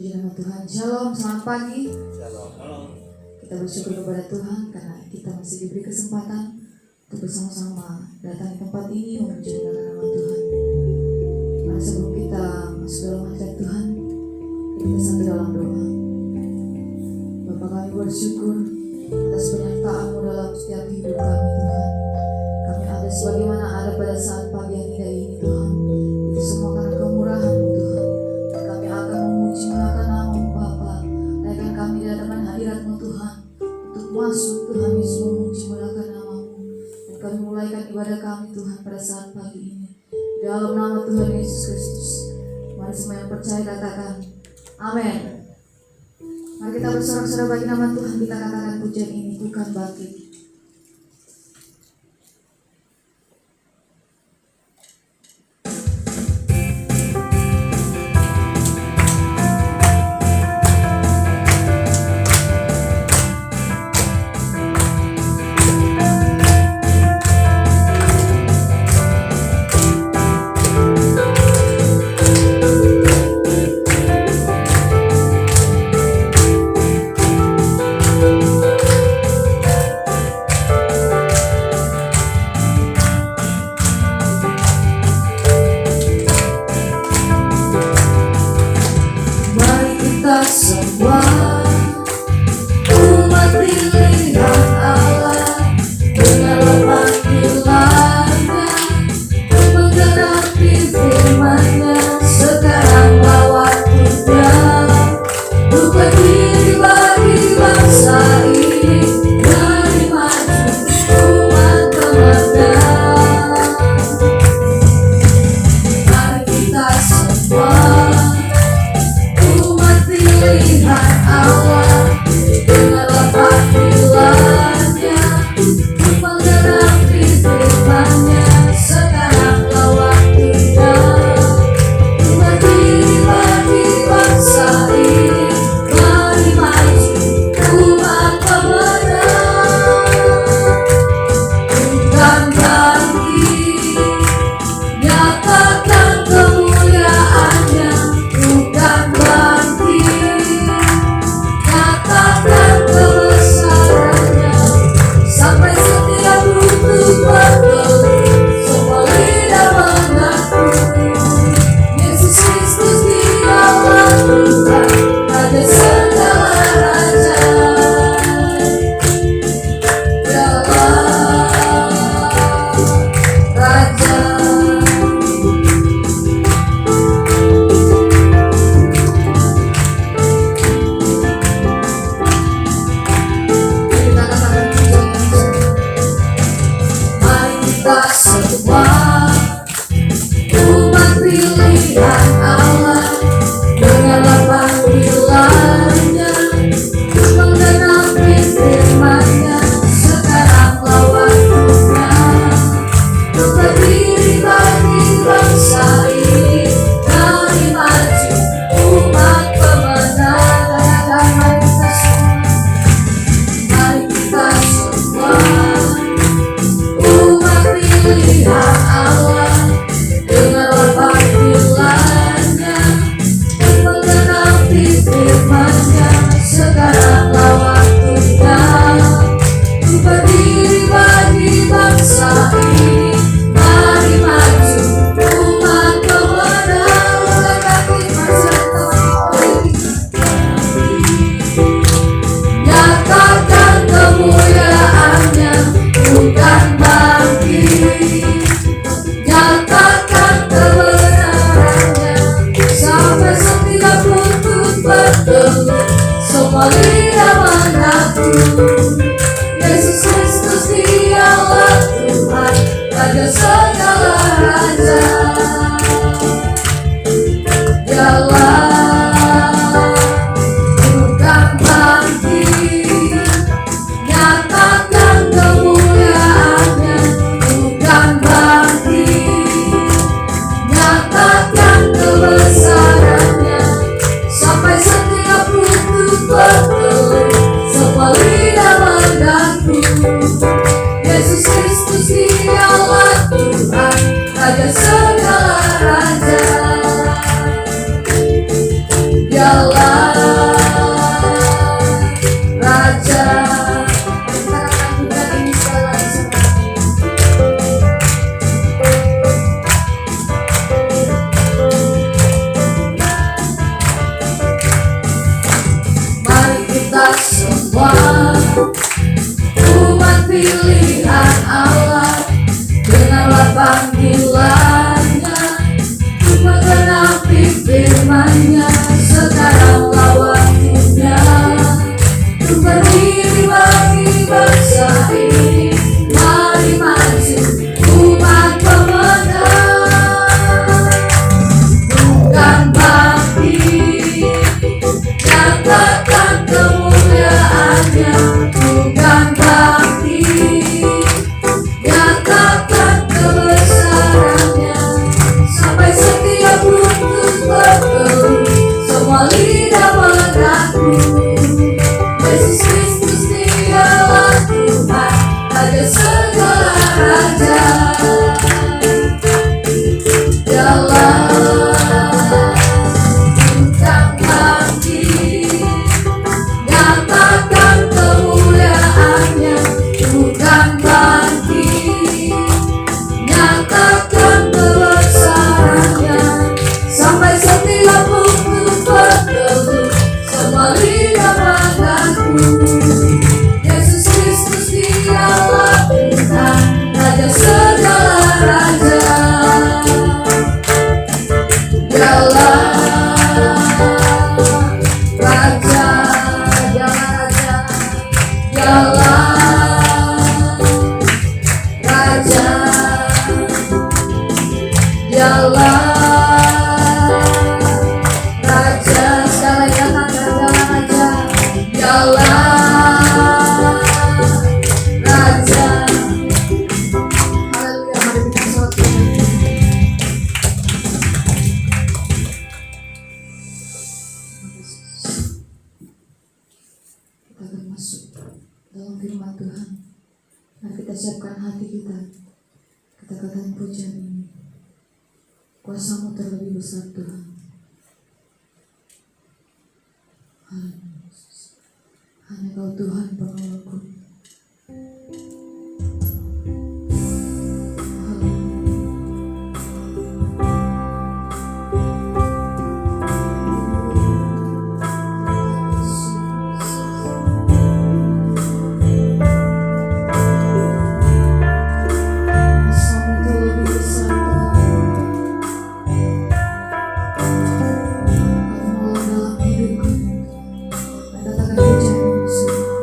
Puji nama Tuhan. Shalom, selamat pagi. Shalom. Kita bersyukur kepada Tuhan karena kita masih diberi kesempatan untuk bersama-sama datang di tempat ini memuji nama Tuhan. Mari sebelum kita masuk dalam hadirat Tuhan, kita satu dalam doa. Bapa, kami bersyukur atas penyertaan-Mu dalam setiap hidup kami, Tuhan. Kami ada sebagaimana ada pada saat pagi yang indah ini, Tuhan. Itu semua karena kemurahan-Mu, Tuhan. Dan kami akan memuji menaikkan nama-Mu, Bapa. Naikkan kami di hadapan hadirat-Mu, Tuhan, untuk masuk, Tuhan Yesus, memuji menaikkan nama-Mu. Dan kami mulaikan ibadah kami, Tuhan, pada saat pagi ini. Dalam nama Tuhan Yesus Kristus. Mari semua yang percaya katakan amin. Mari kita bersorak-sorai bagi nama Tuhan. Kita katakan pujian ini bukan bagi semua umat pilihan Allah dengan panggilannya menggenapi firman-Nya. Sekaranglah waktunya untuk berdiri bagi bangsa ini, mari maju umat pemenang. Mari kita semua pilihan Allah dengan panggilannya menggenapi firman-Nya. Sekaranglah waktunya berdiri bagi bangsa ini, mari maju umat pemenang. Bukan bangkit, nyatakan kemuliaan-Nya. Bukan bangkit, katakan kebesarannya, sampai setiap lutut bergeleng, semua lidah mengakui Yesus Kristus Dialah Tuhan, Raja segala raja. Dialah Raja. Kita semua umat pilihan Allah dengan panggilannya menggenapi firman-Nya. Sekaranglah waktunya untuk berdiri bagi bangsa ini, mari maju umat pemenang. Mari kita semua umat pilihan Allah dengan panggilannya menggenapi firman-Nya. Sekaranglah waktunya untuk berdiri bagi bangsa ini, mari maju umat pemenang. Kaki nyatakan kemuliaan-Nya. Bukan bangkit, nyatakan kebenaran-Nya, sampai setiap lutut bergeleng, semua lidah mengakui Yesus Kristus Dialah Tuhan, Raja segala raja. Dialah bukan bangkit, nyatakan kemuliaan-Nya. Bukan bangkit, nyatakan kebesaran-Nya, sampai setiap lutut bergeleng, semua lidah Umat pilihan Allah, dengarlah panggilannya, menggenapi firman-Nya. Sekaranglah waktunya untuk berdiri bagi bangsa ini. Mari maju umat pemenang, bukan bangkit, nyatakan kemuliaan-Nya. Bukan bangkit, nyatakan kebesaran-Nya. Sampai setiap lutut bertelut, semua lidah mengaku Yesus Kristus Dialah Tuhan, Raja segala raja. Dialah bukan bangkit, nyatakan kemuliaan-Nya. Bukan bangkit, nyatakan kebesaran-Nya. Sampai setiap lutut bertelut, semua lidah mengaku Yesus Kristus Dialah Tuhan, Raja segala raja. Dialah Raja, Dialah Raja, Dialah Raja, segala nyatakan Dialah Raja, Dialah Raja. Haleluya, mari kita sholat. Kita akan masuk dalam firman Tuhan. Mari kita siapkan hati kita. Kita katakan pujian ini. Kuasa-Mu terlebih besar Tuhan. Haleluya. Hanya Kau Tuhan pengeluarku. Kuasa-Mu terlebih besar Tuhan. Kau mau dalam hidupku. Katakan pujian ini semua.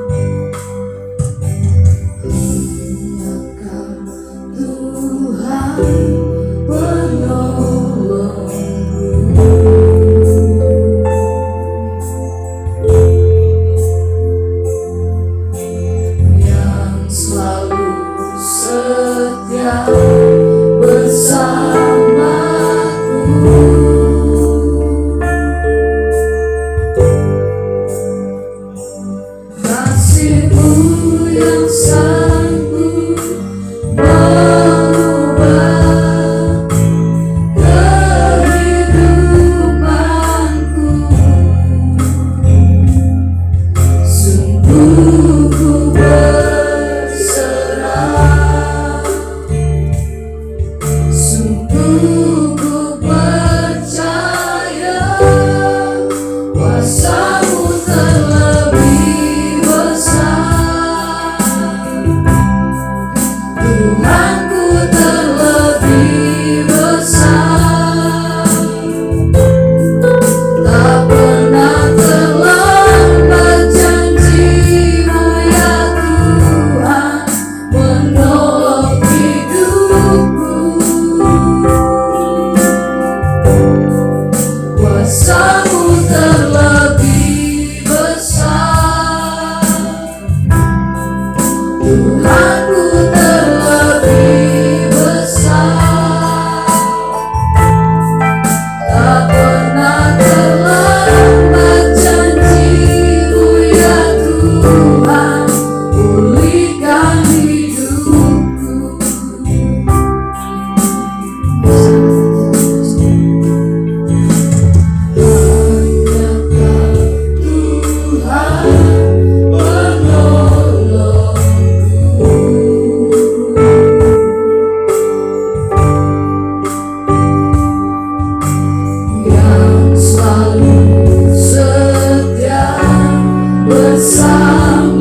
bersama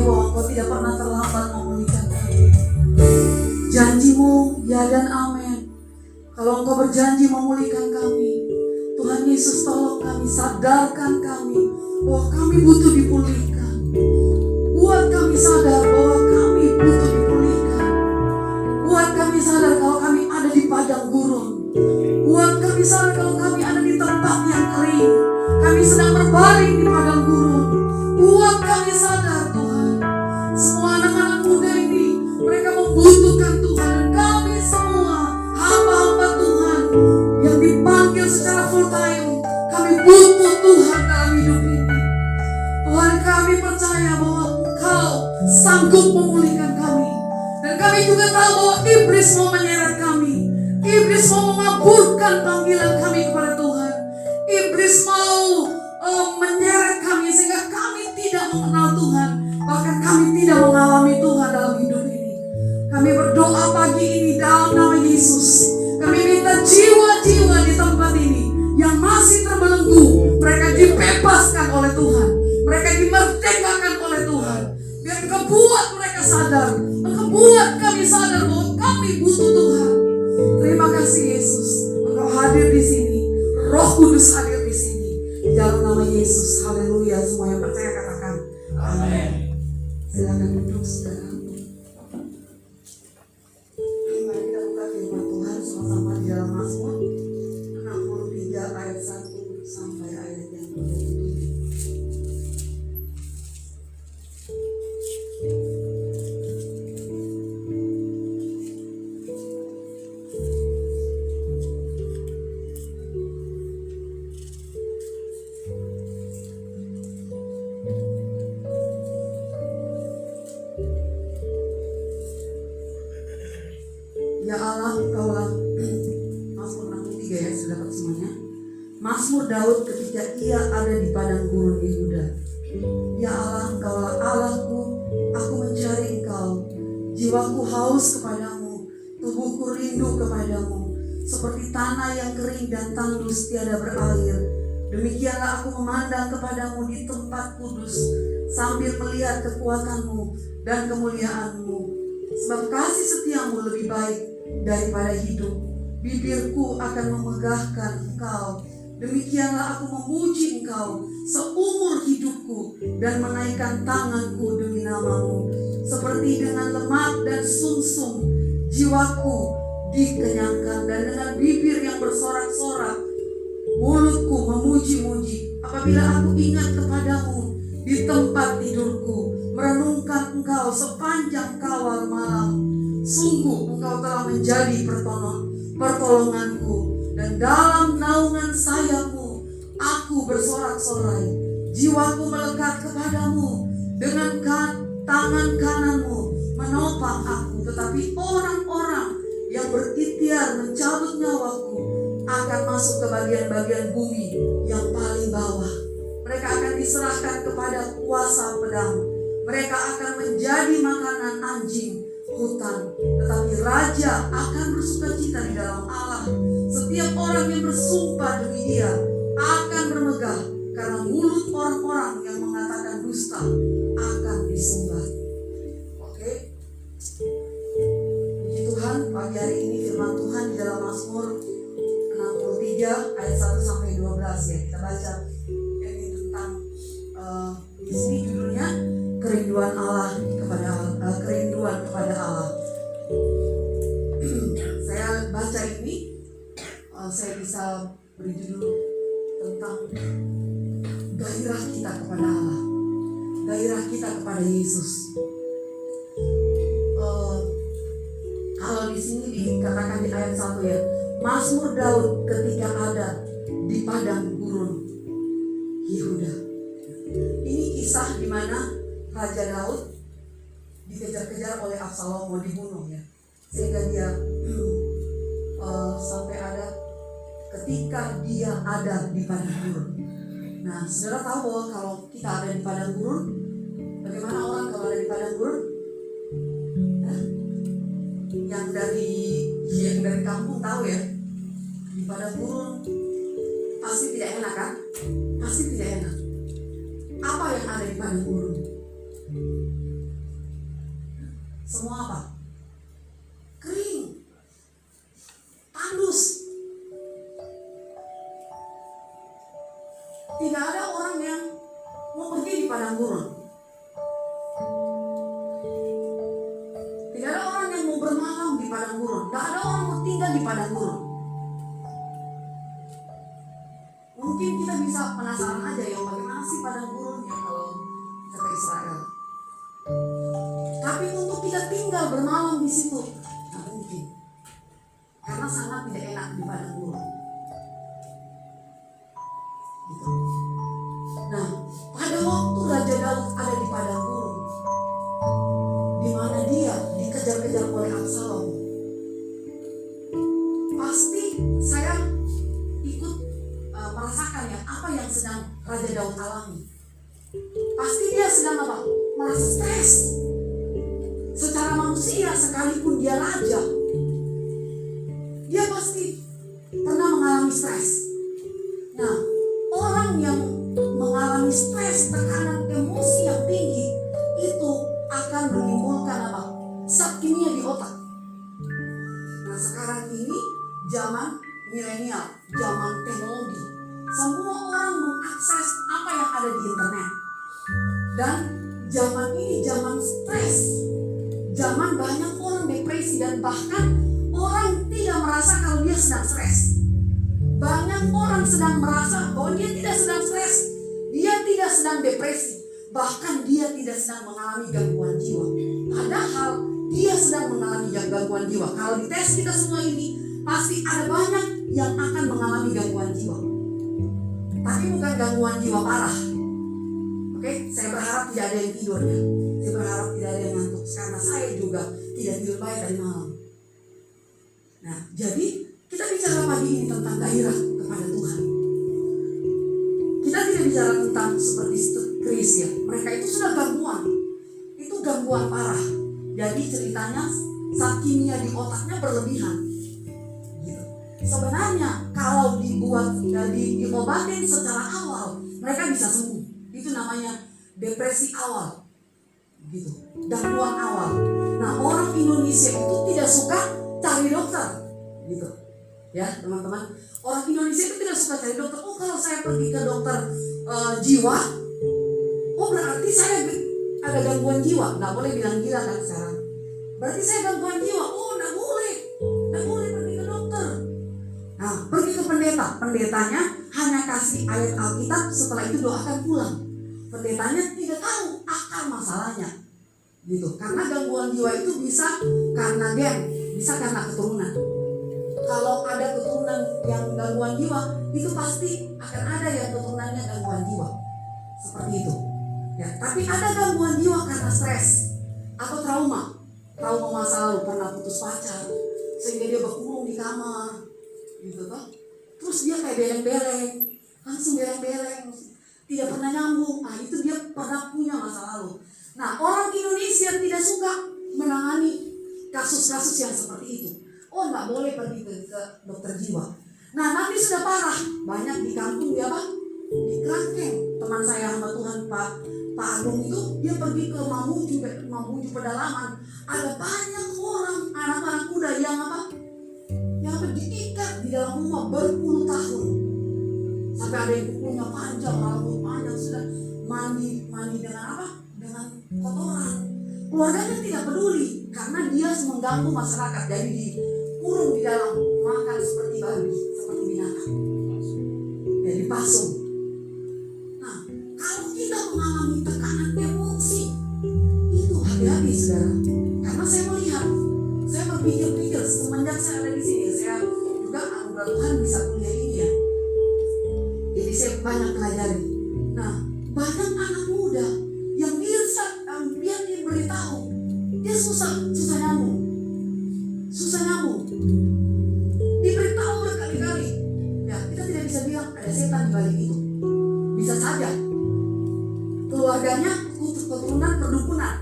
bahwa Engkau tidak pernah terlambat memulihkan kami. Janji-Mu ya dan amin. Kalau Engkau berjanji memulihkan kami, Tuhan Yesus tolong kami, sadarkan kami bahwa kami butuh dipulihkan. Buat kami sadar bahwa kami butuh dipulihkan. Buat kami sadar kalau kami ada di padang gurun. Buat kami sadar kalau kami ada di tempat yang kering. Kami sedang berbaring di padang gurun. Buat kami sadar Tuhan, semua anak-anak muda ini mereka membutuhkan Tuhan. Dan kami semua hamba-hamba Tuhan yang dipanggil secara full time, kami butuh Tuhan dalam hidup ini. Tuhan, kami percaya bahwa Engkau sanggup memulihkan kami. Dan kami juga tahu bahwa iblis mau menyeret kami. Iblis mau mengaburkan panggilan kami kepada Tuhan. Iblis mau menyeret kami sehingga kami tidak mengenal Tuhan. Bahkan kami tidak mengalami Tuhan dalam hidup ini. Kami berdoa pagi ini dalam nama Yesus. Kami minta jiwa-jiwa di tempat ini yang masih terbelenggu, mereka dibebaskan oleh Tuhan. Mereka dimerdekakan oleh Tuhan. Biar Engkau buat mereka sadar. Engkau buat kami sadar bahwa kami butuh Tuhan. Terima kasih Yesus. Engkau hadir di sini. Roh Kudus hadir di sini. Di dalam nama Yesus. Haleluya. Semua yang percaya katakan amin. Silakan duduk saudara. Mari kita buka firman Tuhan sama-sama di dalam Mazmur 63 ayat 1 sampai ayat yang ke-27. Ya Allah, Engkaulah. Mazmur 63 ya, sudah dapat semuanya. Mazmur Daud ketika ia ada di padang gurun Yehuda. Ya Allah, Engkaulah Allahku, aku mencari Engkau. Jiwaku haus kepadamu, tubuhku rindu kepadamu. Seperti tanah yang kering dan tandus tiada berair, demikianlah aku memandang kepadamu di tempat kudus, sambil melihat kekuatanmu dan kemuliaanmu. Sebab kasih setiamu lebih baik daripada hidup. Bibirku akan memegahkan Engkau. Demikianlah aku memuji Engkau seumur hidupku dan menaikkan tanganku demi namamu. Seperti dengan lemak dan sumsum jiwaku dikenyangkan, dan dengan bibir yang bersorak-sorak mulutku memuji-muji. Apabila aku ingat kepadamu di tempat tidurku, merenungkan Engkau sepanjang kawal malam. Sungguh Engkau telah menjadi pertolonganku, dan dalam naungan sayapmu aku bersorak-sorai. Jiwaku melekat kepadamu, dengan tangan kananmu menopang aku. Tetapi orang-orang yang berikhtiar mencabut nyawaku akan masuk ke bagian-bagian bumi yang paling bawah. Mereka akan diserahkan kepada kuasa pedang. Mereka akan menjadi makanan anjing hutan. Tetapi raja akan bersukacita di dalam Allah. Setiap orang yang bersumpah demi Dia akan bermegah, karena mulut orang-orang yang mengatakan dusta akan disumbat. Oke. Puji Tuhan, pagi hari ini firman Tuhan di dalam Mazmur 63 ayat 1 sampai 12 ya. Kita baca ini tentang di sini judulnya kerinduan kepada Allah. Saya baca ini, saya bisa beri judul tentang gairah kita kepada Allah, gairah kita kepada Yesus. Kalau di sini dikatakan di ayat 1 ya, Mazmur Daud ketika ada di padang gurun Yehuda. Ini kisah di mana Raja Daud dikejar-kejar oleh Absalom, mau dibunuh ya, sehingga dia sampai ada ketika dia ada di padang gurun. Nah, saudara tahu bahwa kalau kita ada di padang gurun, bagaimana orang kalau ada di padang gurun? Nah, yang dari kampung tahu ya, di padang gurun pasti tidak enak kan? Pasti tidak enak. Apa yang ada di padang gurun? semua apa? Kering, tandus. Tidak ada orang yang mau pergi di padang gurun. Tidak ada orang yang mau bermalam di padang gurun. Tidak ada orang mau tinggal di padang gurun. Mungkin kita bisa penasaran aja ya, bagaimana sih padang gurun ya kalau kita ke Israel. Tapi untuk kita tinggal bermalam di situ, nggak mungkin. Karena sangat tidak enak di padang gurun. Gitu. Nah, pada waktu Raja Daud ada di padang gurun, di mana dia dikejar-kejar oleh Absalom, pasti saya ikut merasakan ya apa yang sedang Raja Daud alami. Pasti dia sedang apa? Merasa stres. Secara manusia sekalipun dia raja, dia pasti pernah mengalami stres. Nah, orang yang mengalami stres, tekanan emosi yang tinggi itu akan menimbulkan apa? Zat kimia di otak. Nah, sekarang ini zaman milenial, zaman teknologi. Semua orang mengakses apa yang ada di internet. Dan zaman ini zaman stres. Zaman banyak orang depresi dan bahkan orang tidak merasa kalau dia sedang stres. Banyak orang sedang merasa bahwa dia tidak sedang stres, dia tidak sedang depresi, bahkan dia tidak sedang mengalami gangguan jiwa. Padahal dia sedang mengalami gangguan jiwa. Kalau dites kita semua ini, pasti ada banyak yang akan mengalami gangguan jiwa. Tapi bukan gangguan jiwa parah. Oke, saya berharap tidak ada yang tidur ya. Saya berharap tidak ada yang ngantuk karena saya juga tidak tidur baik dari malam. Nah, jadi kita bicara pagi ini tentang gairah kepada Tuhan. Kita tidak bicara tentang seperti Kris ya. Mereka itu sudah gangguan. Itu gangguan parah. Jadi ceritanya zat kimia di otaknya berlebihan. Gitu. Sebenarnya kalau diobatin secara awal, mereka bisa sembuh. Itu namanya depresi awal. Gitu. Gangguan awal. Nah, orang Indonesia itu tidak suka cari dokter. Gitu. Ya, teman-teman. Orang Indonesia itu tidak suka cari dokter. Oh, kalau saya pergi ke dokter jiwa, oh berarti saya ada gangguan jiwa. Nggak boleh bilang gila kan sekarang. Berarti saya gangguan jiwa. Oh, nggak boleh pergi ke dokter. Nah, pergi ke pendeta. Pendetanya hanya kasih ayat Alkitab, setelah itu doakan pulang. Pendetanya tidak tahu akar masalahnya. Gitu. Karena gangguan jiwa itu bisa karena gen, bisa karena keturunan. Kalau ada keturunan yang gangguan jiwa, itu pasti akan ada yang keturunannya gangguan jiwa. Seperti itu. Ya, tapi ada gangguan jiwa karena stres atau trauma. Trauma masa lalu, pernah putus pacar, sehingga dia berkurung di kamar. Gitu kan? Terus dia kayak beleng-beleng, langsung beleng-beleng, tidak pernah nyambung. Nah, itu dia pernah punya masa lalu. Nah, orang Indonesia tidak suka menangani kasus-kasus yang seperti itu. Oh, nggak boleh pergi ke dokter jiwa. Nah, nanti sudah parah. Banyak di kampung dia apa? Di Kerangkeng. Teman saya hamba Tuhan Pak Agung itu, dia pergi ke Mamuju pedalaman. Ada banyak orang, anak-anak muda yang apa? Yang diikat di dalam rumah berpuluh tahun. Sampai ada yang kukunya panjang, rambut panjang, sudah mandi dengan apa? Dengan kotoran. Keluarganya tidak peduli karena dia mengganggu masyarakat. Jadi dikurung di dalam, makan seperti babi, seperti binatang. Ya, dipasung. Nah, kalau kita mengalami tekanan emosi, itu hati-hati saudara. Karena saya melihat, saya berpikir-pikir semenjak saya ada di sini, saya juga anugerah Tuhan bisa kuliah ini ya. Jadi saya banyak pelajari. Nah, banyak anak muda yang dia beritahu, dia susah nyambung. Diberitahu berkali-kali. Ya, kita tidak bisa bilang ada setan di balik itu. Bisa saja keluarganya keturunan perdukunan.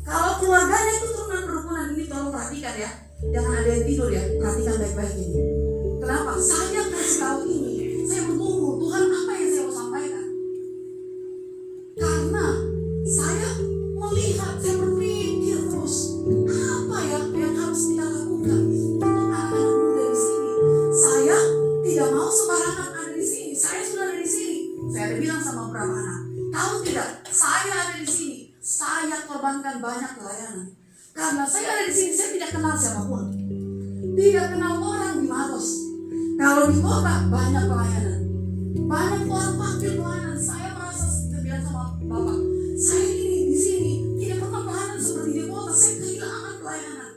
Kalau keluarganya keturunan perdukunan, ini tolong perhatikan ya. Jangan ada yang tidur ya. Perhatikan baik-baik ini. Kenapa? Saya kasih tahu ini. Saya bergumul, Tuhan apa yang saya mau sampaikan? Karena saya melihat, saya berpikir terus, korbankan banyak pelayanan. Karena saya ada di sini, saya tidak kenal siapapun. Tidak kenal orang di Maros. Kalau di kota banyak pelayanan. Banyak orang panggil pelayanan. Saya merasa bilang sama Bapak, saya ini di sini tidak pernah pelayanan seperti di kota. Saya kehilangan pelayanan.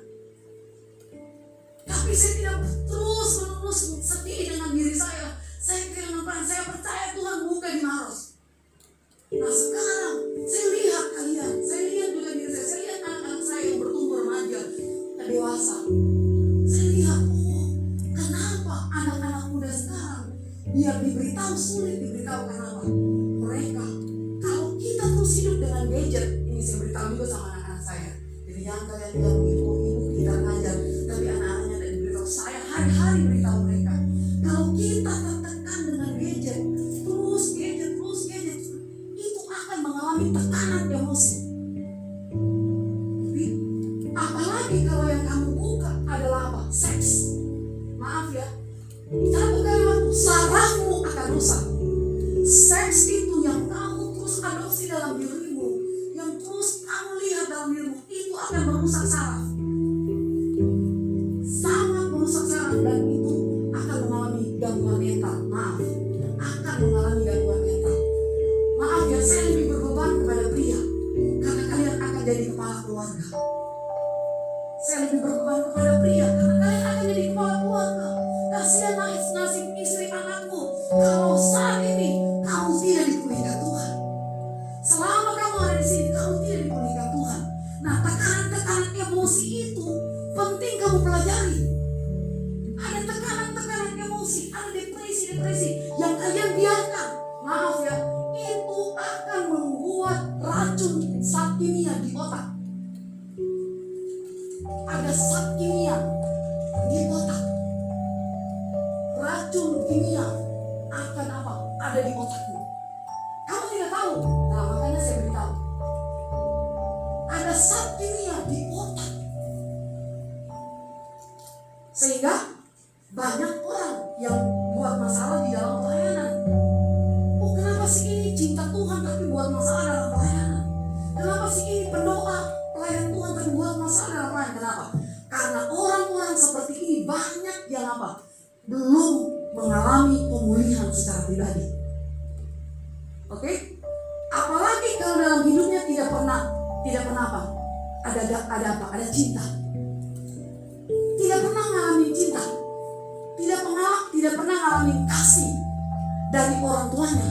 Tapi saya tidak terus menerus sedih dengan diri saya. Saya kehilangan pelayanan. Saya percaya Tuhan buka di Maros. Nah sekarang saya lihat kalian, saya lihat juga diri saya lihat anak-anak saya yang bertumbuh remaja, dewasa. Saya lihat, oh kenapa anak-anak muda sekarang biar diberitahu sulit diberitahu kenapa? Mereka, kalau kita terus hidup dengan gadget, ini saya beritahu juga sama anak-anak saya. Jadi jangan kalian bilang ibu kita ngajar, tapi anak-anaknya tidak diberitahu. Saya hari-hari beritahu mereka, kalau kita tertekan dengan gadget, terus gadget, itu akan mengalami tekanan emosi. Tapi apalagi kalau yang kamu buka adalah apa? Seks. Maaf ya, satu kalimat, sarafmu akan rusak. Seks itu yang kamu terus adopsi dalam dirimu, yang terus kamu lihat dalam dirimu, itu akan merusak saraf. Sangat merusak saraf, dan itu akan mengalami gangguan mental. Maaf, akan mengalami gangguan mental. Maaf ya, saya lebih berbeban kepada pria, karena kalian akan jadi kepala keluarga. Saya lebih berbeban kepada pria, karena kalian akan jadi kepala keluarga. Kasihan nasib istri anakmu kalau saat ini kamu tidak dipulihkan Tuhan. Selama kamu ada di sini, kamu tidak dipulihkan Tuhan. Nah, tekanan-tekanan emosi itu penting kamu pelajari. Ada tekanan-tekanan emosi, ada depresi yang kalian biarkan. Maaf ya, itu akan membuat racun zat kimia di otak. Ada zat kimia di otak. Racun kimia akan apa? Ada di otakmu. Kamu tidak tahu. Nah, makanya saya beritahu. Ada zat kimia di otak. Sehingga banyak orang yang buat masalah di dalam pelayanan. Oh, kenapa sih ini cinta Tuhan tapi buat masalah dalam pelayanan? Kenapa sih ini pendoa pelayan Tuhan tapi buat masalah dalam pelayanan? Kenapa? Karena orang-orang seperti ini banyak yang apa? Belum mengalami pemulihan secara pribadi. Oke? Apalagi kalau dalam hidupnya tidak pernah apa? Ada apa? Ada cinta. Tidak pernah mengalami cinta. Tidak pernah mengalami kasih dari orang tuanya.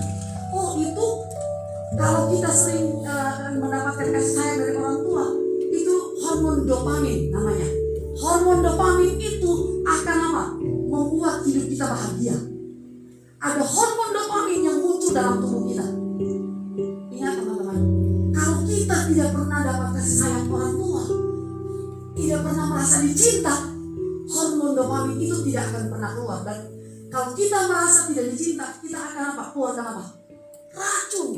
Oh, itu kalau kita sering mendapatkan kasih sayang dari orang tua, itu hormon dopamin namanya. Hormon dopamin itu akan apa? Membuat hidup kita bahagia. Ada hormon dopamin yang muncul dalam tubuh kita. Ingat teman-teman, kalau kita tidak pernah dapat kasih sayang orang tua, tidak pernah merasa dicinta, hormon dopamin itu tidak akan pernah keluar. Dan kalau kita merasa tidak dicinta, kita akan apa? Keluarkan apa? Racun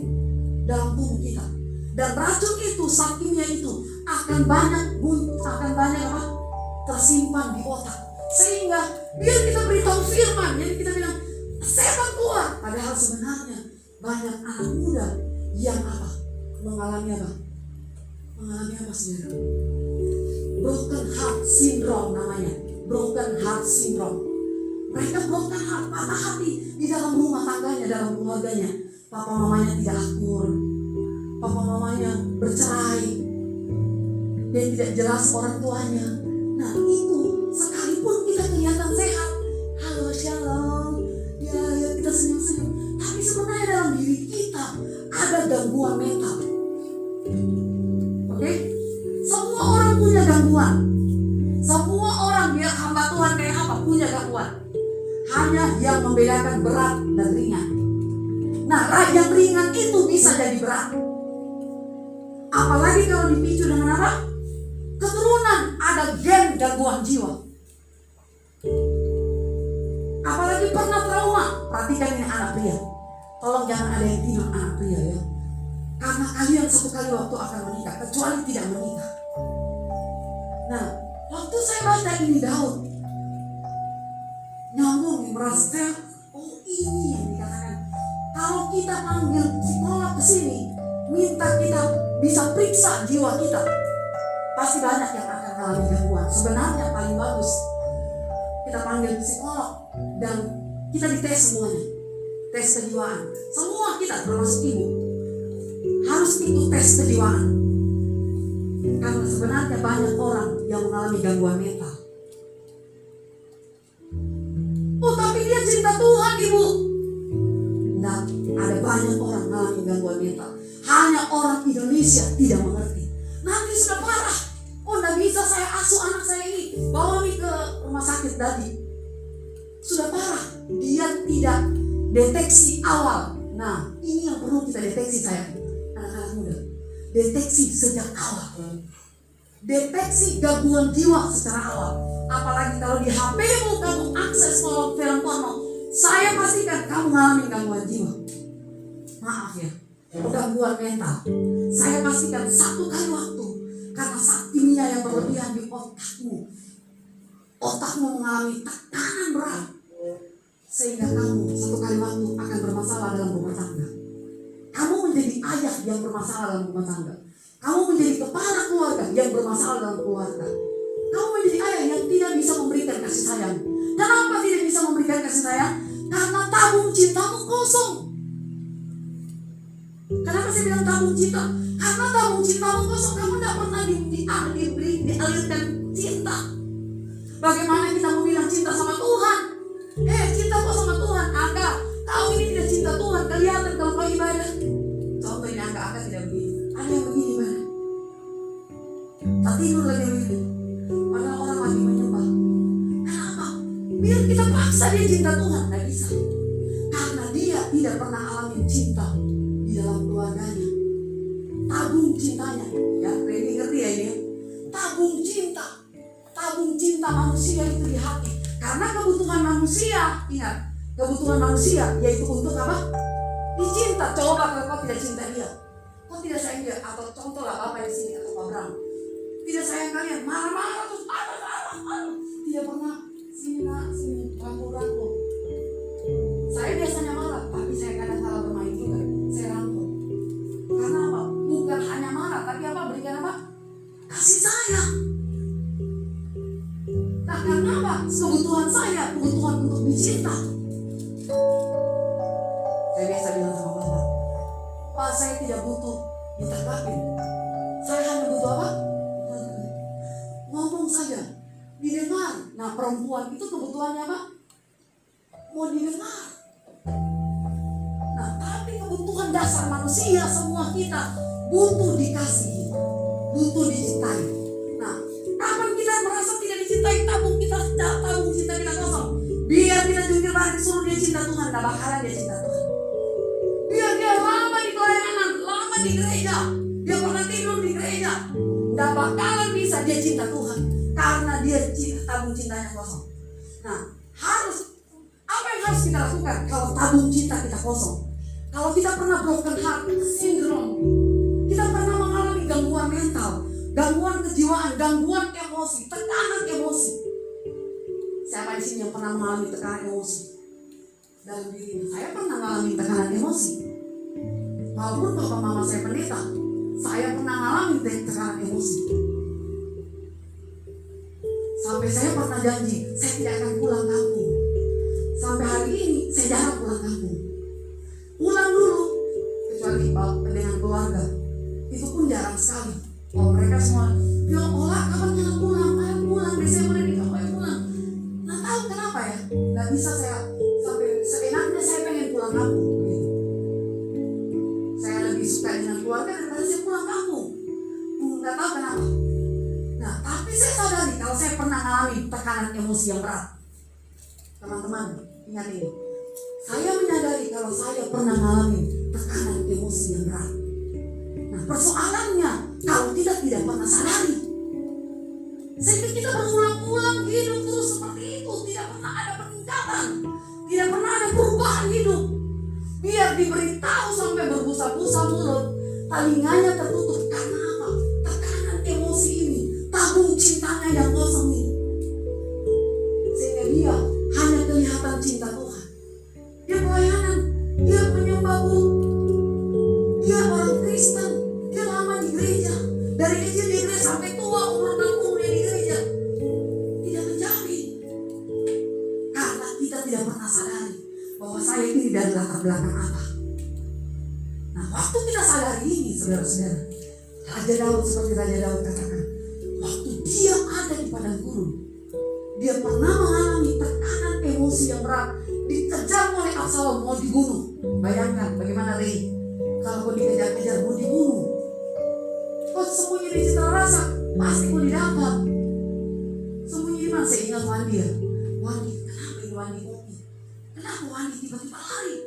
dalam tubuh kita. Dan racun itu, zat kimia itu akan banyak apa? Tersimpan di otak. Sehingga biar kita beritahu firman, jadi kita bilang setan keluar. Padahal sebenarnya banyak anak muda yang apa? Mengalami apa? Mengalami apa saudara? Broken heart syndrome namanya. Broken heart syndrome. Mereka broken heart, patah hati di dalam rumah tangganya, dalam keluarganya. Papa mamanya tidak akur, papa mamanya bercerai, dan tidak jelas orang tuanya. Nah itu sekalipun kita kelihatan sehat, halo shalom, ya kita senyum-senyum, tapi sebenarnya dalam diri kita ada gangguan mental. Oke? Semua orang punya gangguan. Semua orang biar hamba Tuhan kayak apa punya gangguan. Hanya yang membedakan berat dan ringan. Nah, yang ringan itu bisa jadi berat. Apalagi kalau dipicu dengan apa? Keturunan, ada gen gangguan jiwa. Apalagi pernah trauma. Perhatikan ini anak pria. Tolong jangan ada yang tidur anak pria ya. Karena kalian satu kali waktu akan menikah, kecuali tidak menikah. Nah, waktu saya baca ini Daud, nyambung merasa, oh ini yang dikatakan. Kalau kita panggil psikolog ke sini, minta kita bisa periksa jiwa kita. Pasti banyak yang akan mengalami gangguan. Sebenarnya paling bagus kita panggil psikolog dan kita dites semuanya. Tes kejiwaan. Semua kita termasuk ibu harus ikut tes kejiwaan. Karena sebenarnya banyak orang yang mengalami gangguan mental. Oh tapi dia cinta Tuhan ibu. Nah, ada banyak orang mengalami gangguan mental. Hanya orang Indonesia tidak mengerti. Nanti sudah parah. Oh tidak bisa saya asuh anak saya ini. Bawa nih ke rumah sakit tadi. Sudah parah. Dia tidak deteksi awal. Nah ini yang perlu kita deteksi sayang. Anak-anak muda. Deteksi sejak awal. Deteksi gangguan jiwa secara awal. Apalagi kalau di HP-mu kamu akses film porno, saya pastikan kamu mengalami gangguan jiwa. Maaf ya, gangguan mental. Saya pastikan satu kali waktu, karena saat kimia yang berlebihan di otakmu mengalami tekanan berat, sehingga kamu satu kali waktu akan bermasalah dalam rumah tangga. Kamu menjadi ayah yang bermasalah dalam rumah tangga. Kamu menjadi kepala keluarga yang bermasalah dalam keluarga. Kamu menjadi ayah yang tidak bisa memberikan kasih sayang. Kenapa tidak bisa memberikan kasih sayang? Karena tabung cintamu kosong. Kenapa saya bilang tabung cinta? Karena tabung cintamu kosong. Kamu tidak pernah dialirkan cinta. Bagaimana kita mau bilang cinta sama Tuhan? Cinta kok sama Tuhan? Angga, kau ini tidak cinta Tuhan. Kelihatan kalau kau ibadah. Contoh ini Angga tidak begini. Ada yang begini ibadah. Tak tidur lagi begini. Padahal orang lagi menyembah. Kenapa? Biar kita paksa dia cinta Tuhan. Tidak bisa. Karena dia tidak pernah alami cinta di dalam keluarganya. Tabung cintanya. Ya, Reni ngerti ya ini. Tabung cinta. Tabung cinta manusia itu di hati. Karena kebutuhan manusia, ingat, kebutuhan manusia yaitu untuk apa? Dicinta. Coba kalau kau tidak cinta dia, kau tidak sayang dia. Atau contoh lah Bapak di sini atau Pak Bram, tidak sayang kalian, marah-marah terus, tidak pernah sini rangkul. Saya biasanya marah, tapi saya kadang salah bermain juga, saya rangkul. Karena apa? Bukan hanya marah, tapi apa? Berikan apa? Kasih sayang. Nah karena apa? Kebutuhan saya, kebutuhan untuk dicinta. Saya biasa bilang sama Bapak, Pak saya tidak butuh ditanggapin. Saya hanya butuh apa? Ngomong saja, didengar. Nah perempuan itu kebutuhannya apa? Mau didengar. Nah tapi kebutuhan dasar manusia semua kita butuh dikasihi, butuh dicintai. Nah kapan kita merasa tidak dicintai, tabung cinta kita kosong. Biar kita jungkir balik suruh dia cinta Tuhan, gak bakalan dia cinta Tuhan. Biar dia lama di pelayanan, lama di gereja, dia pernah tidur di gereja, gak bakalan bisa dia cinta Tuhan. Karena dia tabung cintanya kosong. Nah apa yang harus kita lakukan kalau tabung cinta kita kosong? Kalau kita pernah broken heart syndrome, kita pernah mengalami gangguan mental, gangguan kejiwaan, gangguan emosi, tekanan emosi. Siapa di sini yang pernah mengalami tekanan emosi dalam dirinya? Saya pernah mengalami tekanan emosi. Walaupun bapak mama saya pendeta, saya pernah mengalami tekanan emosi. Sampai saya pernah janji, saya tidak akan pulang kampung. Sampai hari ini, saya jarang pulang kampung. Pulang dulu, kecuali dengan keluarga. Itu pun jarang sekali. Mereka semua, ya Ola, kapan kita pulang? Ayo pulang, Desember ini kamu ayo pulang. Nah tahu kenapa ya? Gak bisa saya, sampai seenaknya saya pengen pulang kampung. Gitu. Saya lebih suka dengan keluarga daripada saya pulang kampung. Gak tahu kenapa. Nah, tapi saya sadari kalau saya pernah mengalami tekanan emosi yang berat. Teman-teman, ingat ini. Saya menyadari kalau saya pernah mengalami tekanan emosi yang berat. Nah, persoalannya kalau kita tidak pernah sadari, sehingga kita berulang-ulang hidup terus seperti itu, tidak pernah ada peningkatan, tidak pernah ada perubahan hidup. Biar diberitahu sampai berbusa-busa mulut, telinganya tertutup. Karena apa? Tekanan emosi ini, tabung cintanya yang kosong ini, sehingga dia hanya kelihatan cinta Tuhan. Dia pelayanan, dia penyembah, dia orang Kristen, dia lama di gereja. Dari kecil di gereja sampai tua umur 60 dia di gereja. Tidak menjamin. Karena kita tidak pernah sadari bahwa saya ini dari latar belakang apa. Nah, waktu kita sadari ini, saudara-saudara, Raja Daud seperti Raja Daud katakan, waktu dia ada di padang gurun, dia pernah mengalami tekanan emosi yang berat, dikejar oleh Absalom, mau dibunuh. Bayangkan bagaimana Rey, kalau mau dikejar-kejar mau dibunuh. Kau sembunyi di citra rasa, pasti mau didapat. Sembunyi di mana? Saya ingat Wandi ya. Wandi, kenapa ini Wandi kopi? Kenapa Wandi tiba-tiba lari?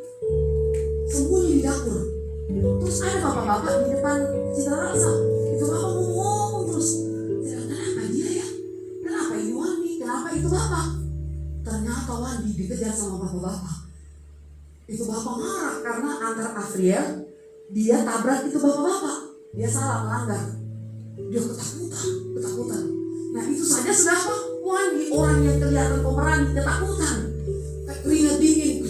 Sembunyi di dapur. Terus ada bapak-bapak di depan citra rasa. Itu bapak mau ngomong terus. Saya bilang, kenapa dia ya? Kenapa ini Wandi? Kenapa itu bapak? Ternyata Wandi dikejar sama bapak-bapak. Itu bapak marah karena antar Afriel dia tabrak itu bapak-bapak. Dia salah melanggar. Dia ketakutan. Nah itu saja sudah apa? Wandi, orang yang kelihatan pemberani, ketakutan. Keringat dingin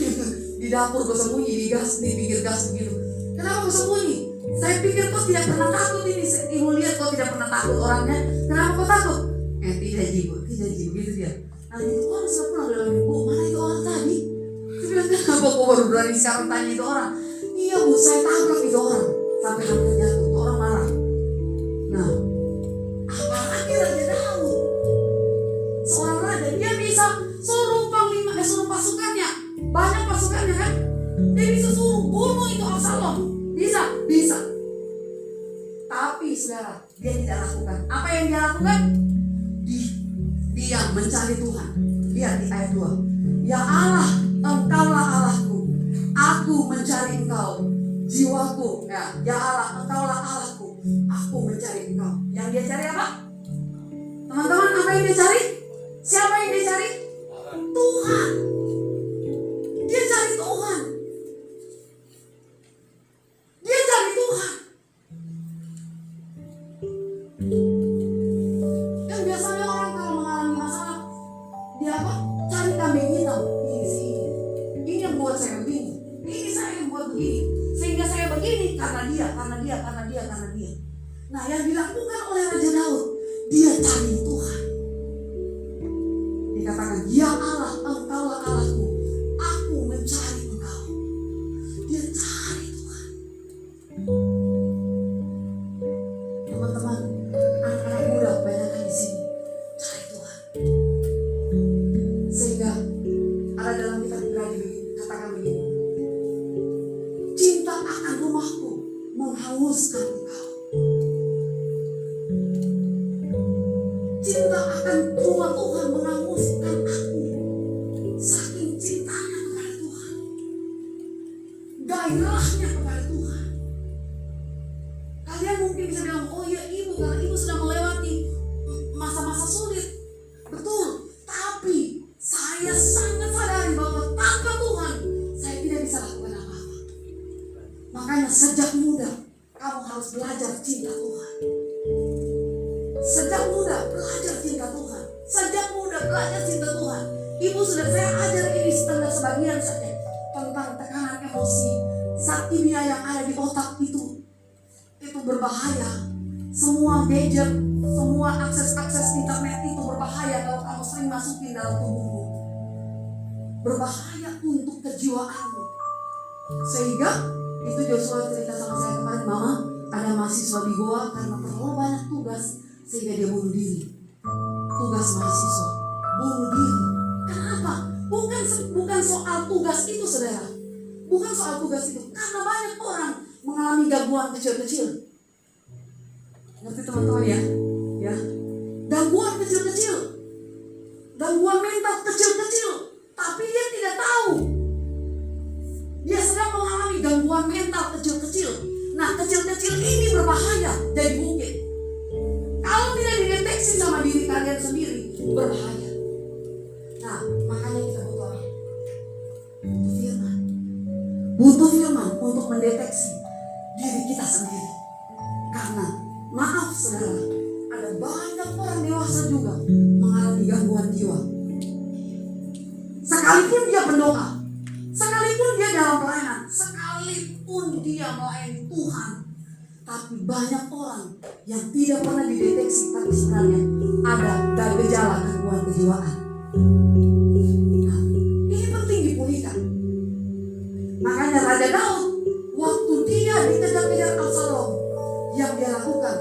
di dapur bersembunyi di pinggir gas begitu. Kenapa bersembunyi? Saya pikir kau tidak pernah takut ini. Ibu lihat kau tidak pernah takut orangnya. Kenapa kau takut? Tidak jibu gitu dia. Nah itu orang sudah pulang dalam ibu. Mana itu orang tadi? Saya bilang, kenapa kau baru berani sekarang tanya itu orang? Iya bu, saya tabrak itu orang sampai hampir jatuh. Itu orang marah. Nah, apalagi Raja Daud, seorang raja, dia bisa suruh suruh pasukannya, banyak pasukannya kan? Dia bisa suruh bunuh itu Absalom, bisa. Tapi saudara, dia tidak lakukan. Apa yang dia lakukan? Dia mencari Tuhan. Lihat di ayat 2. Ya Allah, Engkaulah Allahku. Aku mencari Engkau. Jiwaku, ya Allah, Engkaulah Allahku. Aku mencari Engkau. Yang dia cari apa? Teman-teman, apa yang dia cari? Siapa yang dia cari? Tuhan. Dia cari Tuhan. Kan biasanya orang kalau mengalami masalah, dia apa? Cari kambing hitam. Ini yang buat saya begini. Ini saya yang buat begini. Sehingga saya begini karena dia. Nah, yang dilakukan oleh Raja Daud, dia cari Tuhan. Dikatakan, ya Allah, Engkaulah Allahku. Aku mencari Engkau. Dia cari Tuhan. Teman-teman, anak-anak muda kebanyakan di sini cari Tuhan. Sehingga ada dalam kitab Ibrani katakan begini, cinta akan rumahku menghanguskan engkau. Cinta akan rumah Tuhan menghanguskan aku. Saking cintanya kepada Tuhan, gairahnya kepada Tuhan. Kalian mungkin bisa bilang, oh ya ibu, karena ibu sudah melewati masa-masa sulit. Betul, tapi saya sangat sadari bahwa tanpa Tuhan saya tidak bisa lakukan apa-apa. Makanya sejak muda kamu harus belajar cinta Tuhan. Sejak muda belajar cinta Tuhan. Sejak muda belajar cinta Tuhan. Ibu sudah saya ajar ini sebagian saja tentang tekanan emosi, zat kimia yang ada di otak itu berbahaya. Semua gadget, semua akses internet itu berbahaya kalau kamu sering masukin dalam tubuhmu. Berbahaya untuk kejiwaanmu. Sehingga itu Joshua cerita sama saya kemarin, mama ada mahasiswa di Goa karena terlalu banyak tugas sehingga dia bunuh diri. Tugas mahasiswa, bunuh diri. Kenapa? Bukan soal tugas itu, saudara. Bukan soal tugas itu. Karena banyak orang mengalami gangguan kecil-kecil. Ngerti teman-teman ya? Ya. Gangguan kecil-kecil. Gangguan mental kecil-kecil. Tapi dia tidak tahu. Dia sedang mengalami gangguan mental kecil-kecil. Nah, kecil-kecil ini berbahaya jadi bukit. Kalau tidak dideteksi sama diri kalian sendiri, berbahaya. Nah, makanya kita butuh apa? Butuh firman. Butuh firman untuk mendeteksi diri kita sendiri. Karena, maaf saudara, ada banyak orang dewasa juga mengalami gangguan jiwa. Sekalipun dia pendoa, sekalipun dia dalam pelayanan, sekalipun dia melayani Tuhan, Tapi banyak orang yang tidak pernah dideteksi, tapi sebenarnya ada gejala gangguan kejiwaan. Nah, ini penting dipulihkan. Makanya Raja Daud, waktu dia dikejar-kejar Absalom, yang dia lakukan,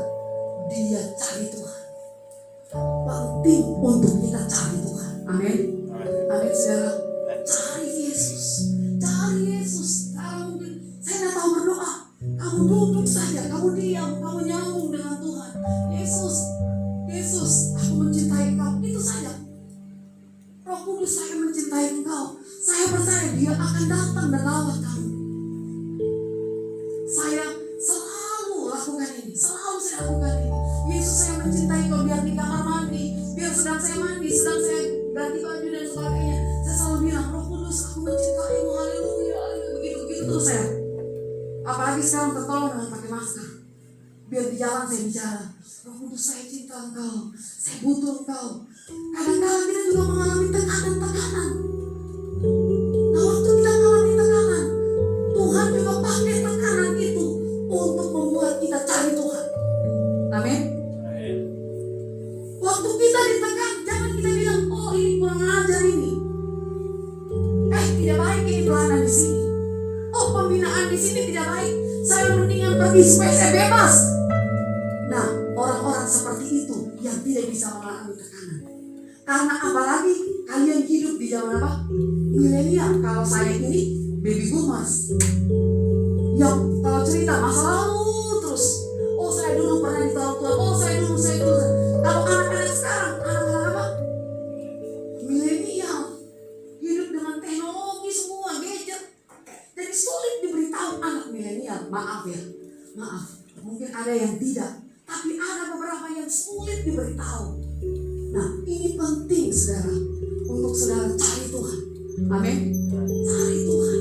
dia cari Tuhan. Penting untuk kita cari Tuhan. Amin. Amin, saudara. Cari Yesus. Cari Yesus. Kalau mungkin saya tidak tahu berdoa, kamu duduk saja, kamu diam, kamu nyambung dengan Tuhan. Yesus, Yesus, aku mencintai Engkau. Itu saja. Roh Kudus, saya mencintai Engkau. Saya percaya Dia akan datang dan rawat kamu. Saya selalu lakukan ini. Selalu saya lakukan ini. Yesus, saya mencintai Kau. Biar di kamar mandi, biar sedang saya mandi, sedang saya ganti baju dan sebagainya, saya selalu bilang, Roh Kudus, aku mencintaimu. Haleluya. Begitu-begitu terus saya. Apalagi sekarang tertolong dengan pakai masker. Biar di jalan saya bicara, Roh Kudus, saya cinta Engkau, saya butuh Engkau. Kadang-kadang kita juga mengalami tekanan-tekanan. Nah, waktu kita mengalami tekanan, Tuhan juga pakai tekanan itu untuk membuat kita cari Tuhan. Amin. Waktu kita ditekan, jangan kita bilang, oh ini kurang ajar ini. Tidak baik ini pelayanan di sini. Oh, pembinaan di sini tidak baik. Saya mendingan pergi supaya saya bebas. Nah, orang-orang seperti itu yang tidak bisa mengalami tekanan. Karena apalagi kalian hidup di zaman apa? Milenial. Kalau saya ini baby boomers, yang kalau cerita masa lalu terus. Oh, saya dulu pernah ditolong Tuhan. Oh, saya dulu. Kalau anak-anak sekarang, anak-anak apa? Milenial, hidup dengan teknologi semua, gadget. Jadi sulit diberitahu anak milenial. Maaf ya, maaf. Mungkin ada yang tidak, tapi ada beberapa yang sulit diberitahu. Nah, ini penting saudara, untuk saudara cari Tuhan. Amin. Cari Tuhan.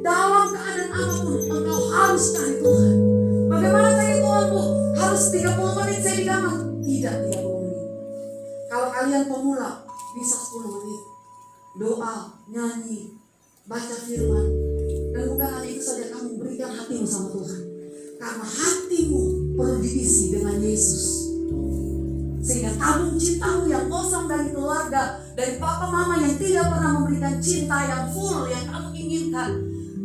Dalam keadaan apapun, engkau harus cari Tuhan. Bagaimana cari Tuhan, Bu? Harus 30 menit saya di kamar? Tidak 30 menit. Kalau kalian pemula, bisa 10 menit. Doa, nyanyi, baca firman. Dan bukan hanya itu saja, kamu berikan hatimu sama Tuhan. Karena hatimu perlu diisi dengan Yesus. Sehingga tabung cintamu yang kosong dari keluarga, dari papa mama yang tidak pernah memberikan cinta yang full yang kamu inginkan.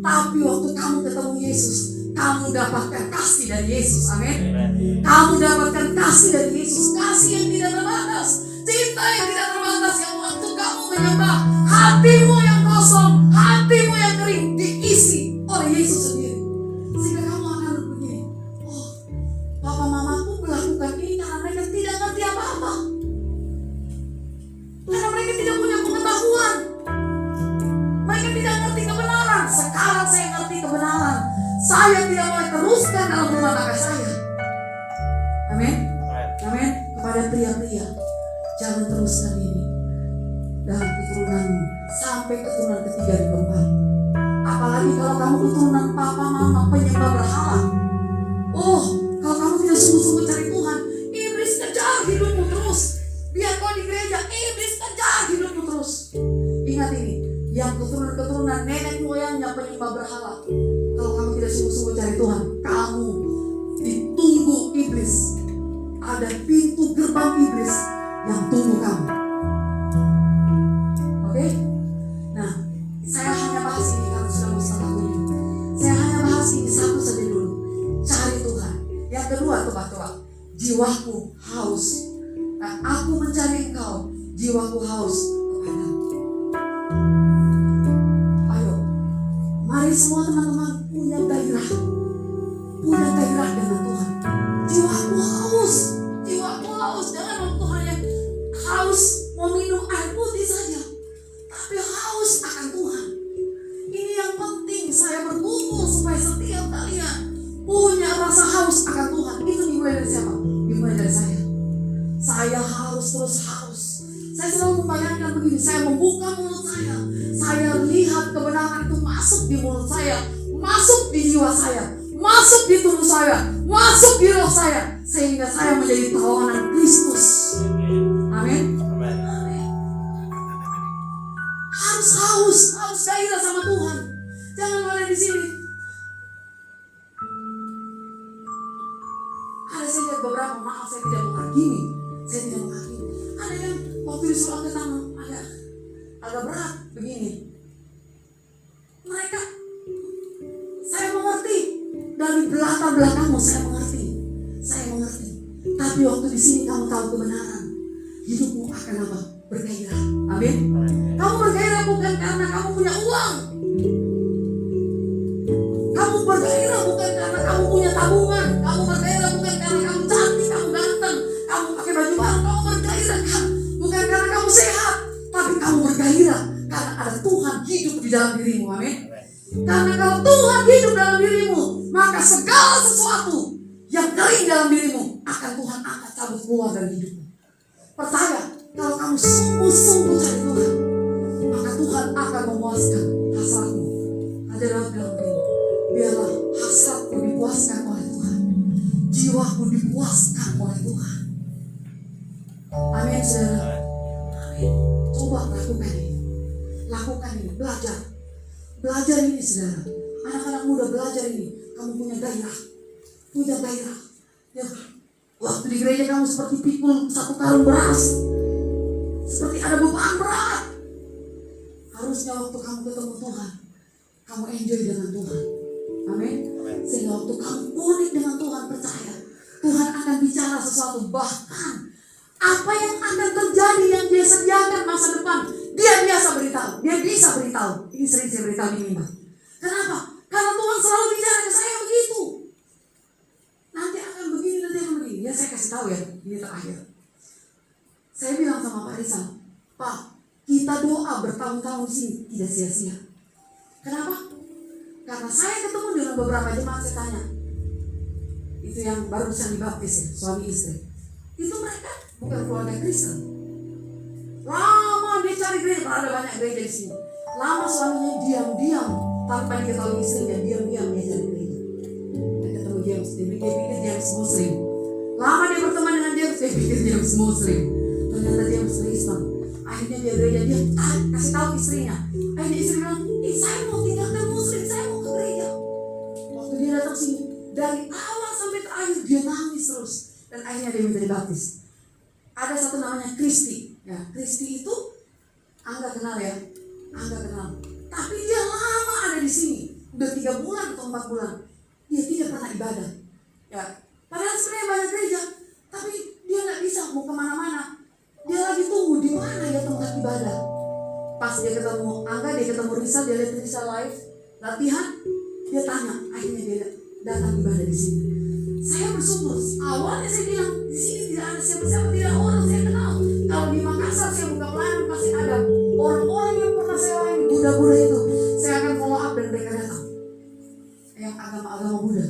Tapi waktu kamu ketemu Yesus, kamu dapatkan kasih dari Yesus. Amin. Kamu dapatkan kasih dari Yesus. Kasih yang tidak terbatas. Cinta yang tidak terbatas. Yang waktu kamu menyembah, hatimu yang kosong, hatimu yang kering diisi oleh Yesus sendiri. Sehingga kamu akan begini, oh, papa mamaku melakukan ini karena mereka tidak ngerti apa-apa. Karena mereka tidak punya pengetahuan. Mereka tidak ngerti kebenaran. Sekarang saya ngerti kebenaran. Saya tidak boleh teruskan dalam rumah tangga saya. Amin. Amin. Kepada pria-pria, jangan teruskan ini dalam keturunanmu sampai keturunan ketiga dan keempat. Apalagi kalau kamu keturunan papa mama penyembah berhala. Oh, kalau kamu tidak sungguh-sungguh cari Tuhan, iblis kejar hidupmu terus. Biar kau di gereja, iblis kejar hidupmu terus. Ingat ini, yang keturunan-keturunan nenek moyangnya penyembah berhala. Kalau kamu tidak sungguh-sungguh cari Tuhan, kamu ditunggu iblis. Ada pintu gerbang iblis yang tunggu kamu. Oke? Nah, saya hanya bahas ini karena sudah mau setengah tujuh. Saya hanya bahas ini satu saja dulu. Cari Tuhan. Yang kedua, coba. Jiwaku haus. Nah, aku mencari Engkau. Jiwaku haus kepadamu. Ayo, mari semua teman-teman punya gairah dengan Tuhan. Jiwaku haus. Jangan waktu hanya haus mau minum air putih saja, tapi haus akan Tuhan. Ini yang penting. Saya bergumul supaya setiap kalian punya rasa haus akan Tuhan. Itu dimulai dari siapa? Dimulai dari saya. Saya harus terus haus. Saya selalu membayangkan begini. Saya membuka mulut saya lihat kebenaran itu masuk di mulut saya, masuk di jiwa saya, masuk di tubuh saya, masuk di roh saya, sehingga saya menjadi tawanan Kristus. Amin. Harus gairah sama Tuhan. Jangan malah di sini. menghakimi. Saya tidak menghakimi. Ada yang waktu disuruh angkat tangan agak berat begini. Mereka, saya mengerti dari latar belakangmu, saya mengerti. Tapi waktu di sini kamu tahu kebenaran, hidupmu akan apa? Bergairah. Amin. Kamu bergairah bukan karena kamu punya uang. Kamu bergairah bukan karena kamu punya tabungan. Kamu bergairah bukan karena kamu cantik, kamu ganteng, kamu pakai baju baru. Kamu bergairah kan bukan karena kamu sehat, tapi kamu bergairah karena ada Tuhan hidup di dalam dirimu. Amin. Karena kalau Tuhan hidup dalam dirimu, maka segala sesuatu yang kering dalam dirimu akan Tuhan angkat cabut keluar dari hidupmu. Percaya, kalau kamu sungguh-sungguh cari Tuhan, maka Tuhan akan memuaskan hasratmu. Raja Daud bilang begini, biarlah hasratku dipuaskan oleh Tuhan, jiwaku dipuaskan oleh Tuhan. Amin, saudara. Amin. Coba lakukan ini, belajar ini, saudara. Anak-anak muda belajar ini. Kamu punya gairah. Ya, waktu di gereja kamu seperti pikul 1 karung beras, seperti ada beban berat. Harusnya waktu kamu ketemu Tuhan, kamu enjoy dengan Tuhan. Amin. Sehingga waktu kamu unik dengan Tuhan, percaya Tuhan akan bicara sesuatu. Bahkan apa yang akan terjadi, yang Dia sediakan masa depan, Dia bisa beritahu. Ini sering saya beritahu di mimbar. Kenapa? Karena Tuhan selalu bicara ke saya begitu. Nanti akan begini. Ya saya kasih tahu ya, ini terakhir. Saya bilang sama Pak Rizal, Pak, kita doa bertahun-tahun di sini tidak sia-sia. Kenapa? Karena saya ketemu dengan beberapa jemaat, saya tanya, itu yang baru bisa dibaptis ya, suami istri. Itu mereka bukan keluarga Kristen. Lama dia cari gereja, ada banyak gereja di sini. Lama suaminya diam-diam tanpa diketahui istrinya, diam-diam dia cari gereja. Dia ketemu James, dia pikir James Muslim. Lama dia berteman dengan James, dia pikir James Muslim. Ternyata James Kristen. Akhirnya dia gereja, dia kasih tahu istrinya. Akhirnya istri bilang, saya mau tinggalkan Muslim, saya mau ke gereja. Waktu dia datang sini, dari awal sampai terakhir dia nangis terus. Dan akhirnya dia minta dibaptis. Ada satu namanya Kristi. Ya, Kristi itu Angga kenal ya, Tapi dia lama ada di sini, udah 3 bulan atau 4 bulan. Dia tidak pernah ibadah. Ya, padahal sebenarnya banyak gereja, tapi dia nggak bisa mau kemana-mana. Dia lagi tunggu di mana ya tempat ibadah. Pas dia ketemu Angga, dia ketemu Risa, dia lihat Risa live latihan, dia tanya, akhirnya dia datang ibadah di sini. Saya bersyukur. Awalnya saya bilang di sini tidak ada siapa-siapa, tidak orang saya kenal. Kalau di Makassar saya buka pelayanan pasti ada orang-orang yang pernah saya layani, Buddha itu. Saya akan follow up dan mereka datang. Yang agama-agama Buddha.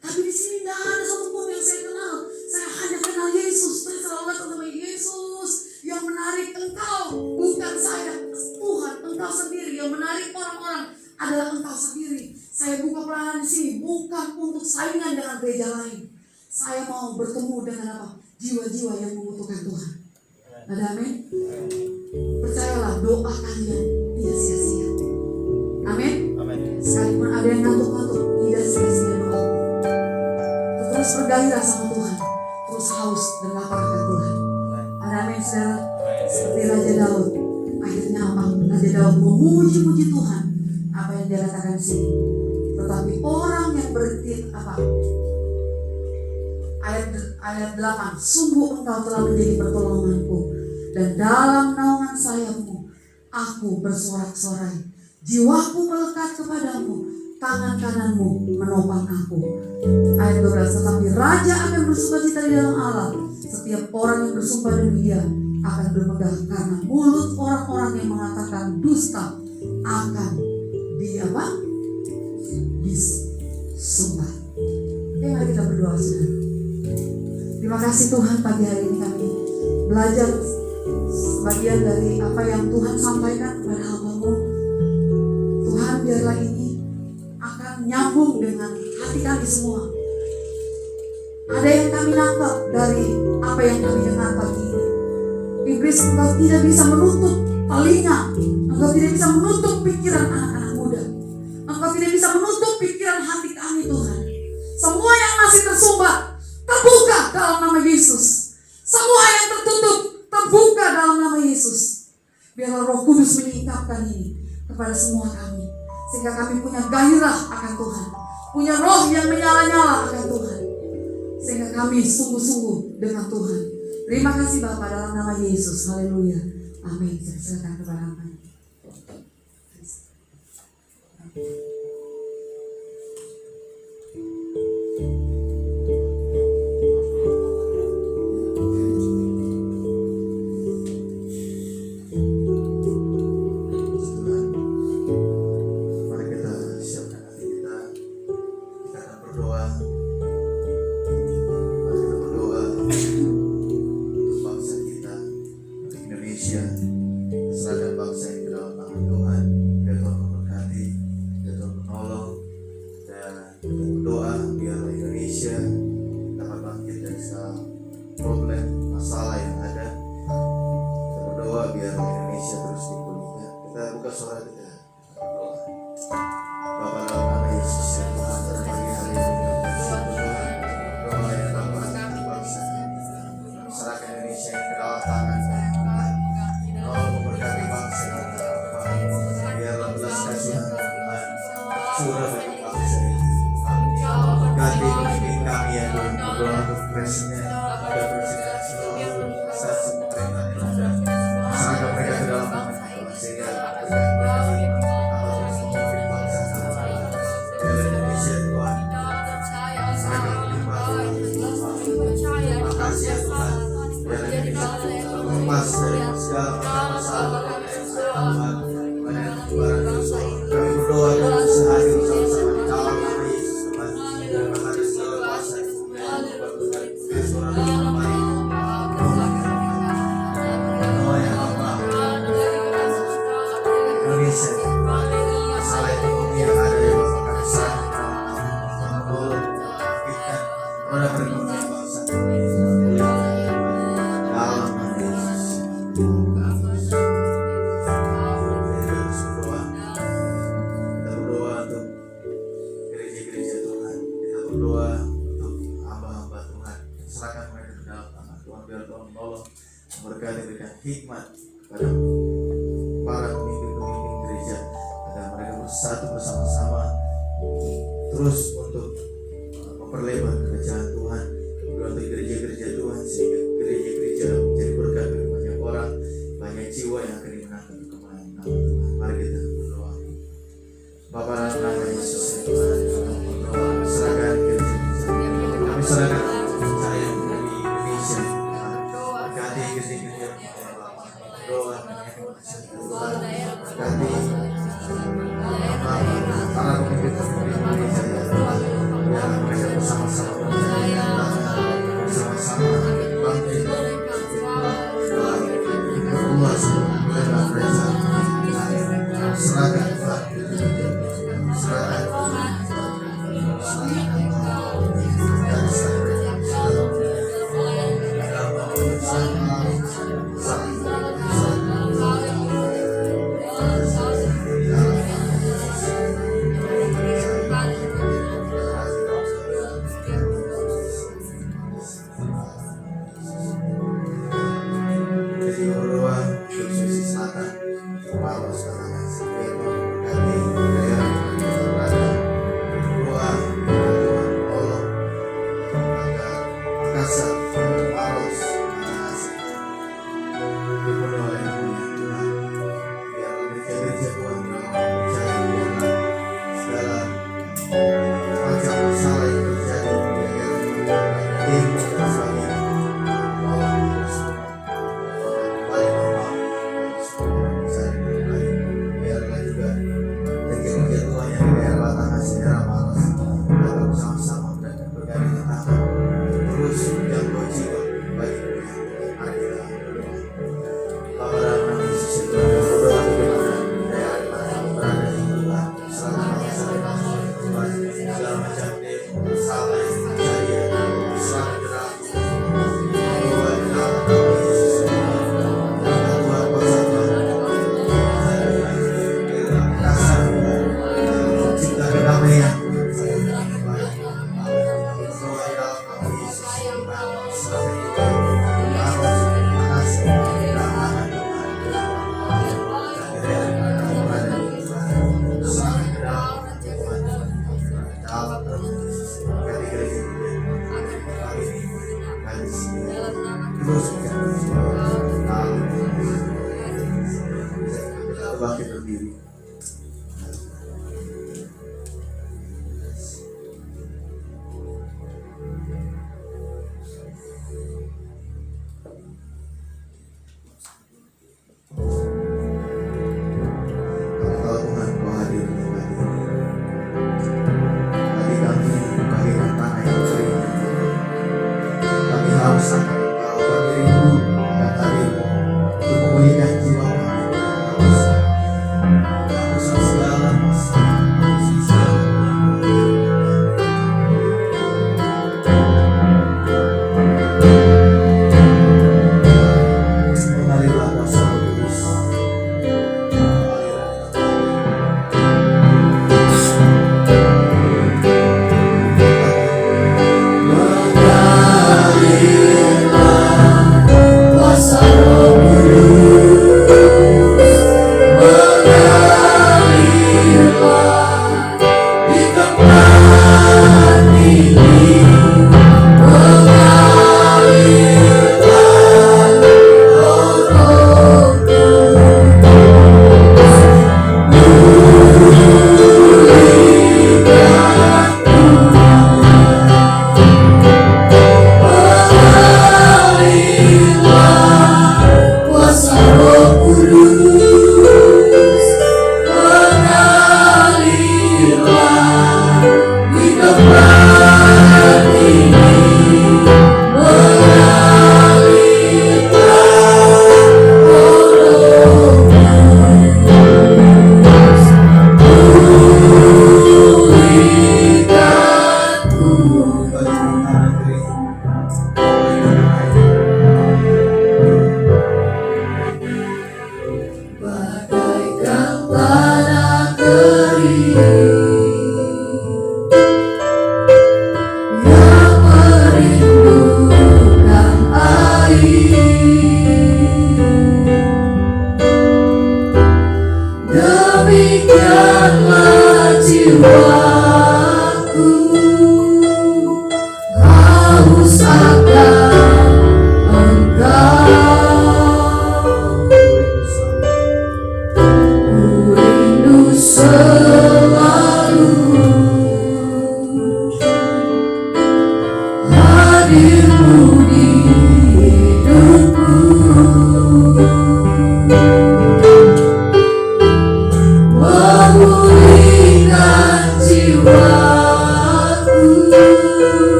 Tapi di sini tidak ada satupun yang saya kenal. Saya hanya kenal Yesus. Saya selalu datang sama Yesus yang menarik engkau, bukan saya. Tuhan, engkau sendiri yang menarik orang-orang adalah engkau sendiri. Saya buka pelayanan di sini bukan untuk saingan dengan gereja lain. Saya mau bertemu dengan apa? Jiwa-jiwa yang membutuhkan Tuhan. Ada amin? Percayalah, doa kalian tidak sia-sia. Amin? Sekalipun ada yang ngantuk-ngantuk, tidak sia-sia doa. Terus bergairah sama Tuhan, terus haus dan lapar akan Tuhan. Ada amin, saudara? Seperti Raja Daud. Akhirnya apa? Raja Daud memuji-muji Tuhan. Apa yang dia katakan di sini. Tetapi orang yang berarti apa? Ayat 8, sungguh engkau telah menjadi pertolonganku, dan dalam naungan sayapmu aku bersorak-sorai. Jiwaku melekat kepadamu, tangan kananmu menopang aku. Ayat 12, tetapi raja akan bersukacita di dalam Allah. Setiap orang yang bersumpah demi Dia akan bermegah, karena mulut orang-orang yang mengatakan dusta akan disumpah. Mari kita berdoa, saudara. Terima kasih Tuhan, pagi hari ini kami belajar sebagian dari apa yang Tuhan sampaikan kepada hamba-Mu. Tuhan, biarlah ini akan nyambung dengan hati kami semua. Ada yang kami nangkap dari apa yang kami dengar pagi ini. Iblis, engkau tidak bisa menutup telinga, engkau tidak bisa menutup pikiran anak-anak muda, engkau tidak bisa menutup pikiran hati kami Tuhan. Semua yang masih tersumbat terbuka dalam nama Yesus. Biarlah Roh Kudus menyingkapkan ini kepada semua kami, sehingga kami punya gairah akan Tuhan, punya roh yang menyala-nyala akan Tuhan, sehingga kami sungguh-sungguh dengan Tuhan. Terima kasih Bapa, dalam nama Yesus. Haleluya. Amin. Saya silakan kepada Anda. Hikmat kepada para pemimpin-pemimpin gereja, agar mereka bersatu bersama-sama terus untuk memperlebar kerajaan Tuhan, untuk gereja-gereja Tuhan, sehingga gereja-gereja menjadi berkat bagi banyak orang, banyak jiwa yang akan dimenangkan untuk kemuliaan nama Tuhan. Mari kita berdoa. Bapa, dalam nama Yesus ya Tuhan, kami berdoa, serahkan gereja-gereja, kami serahkan saya dari Indonesia, berkati gereja-gereja doa Tuhan, berkati para pemimpin-pemimpin gereja ya Tuhan, biar mereka bersama-sama bersama-sama bangkit berbuat dalam kerajaan Tuhan. Serahkan Tuhan, serahkan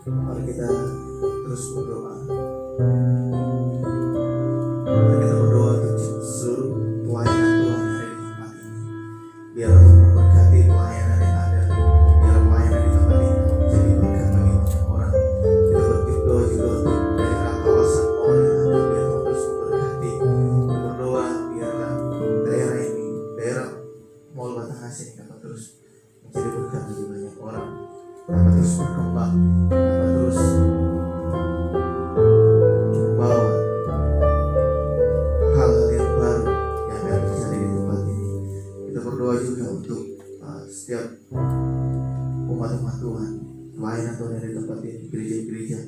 Mari kita terus berdoa. Mari kita berdoa untuk seluruh pelayanan Tuhan yang ada di tempat ini. Biar Tuhan memberkati pelayanan yang ada. Biar pelayanan di tempat ini menjadi berkat bagi banyak orang. Kita berdoa juga untuk daerah kawasan mall yang ada. Biar Tuhan terus memberkati. Kita berdoa biarlah daerah ini, daerah mall Batangas ini dapat terus menjadi berkat bagi banyak orang. Dapat terus berkembang. Dapat terus membawa hal-hal yang baru yang akan terjadi di tempat ini. Kita berdoa juga untuk setiap umat-umat Tuhan, pelayanan Tuhan yang di tempat ini, gereja-gereja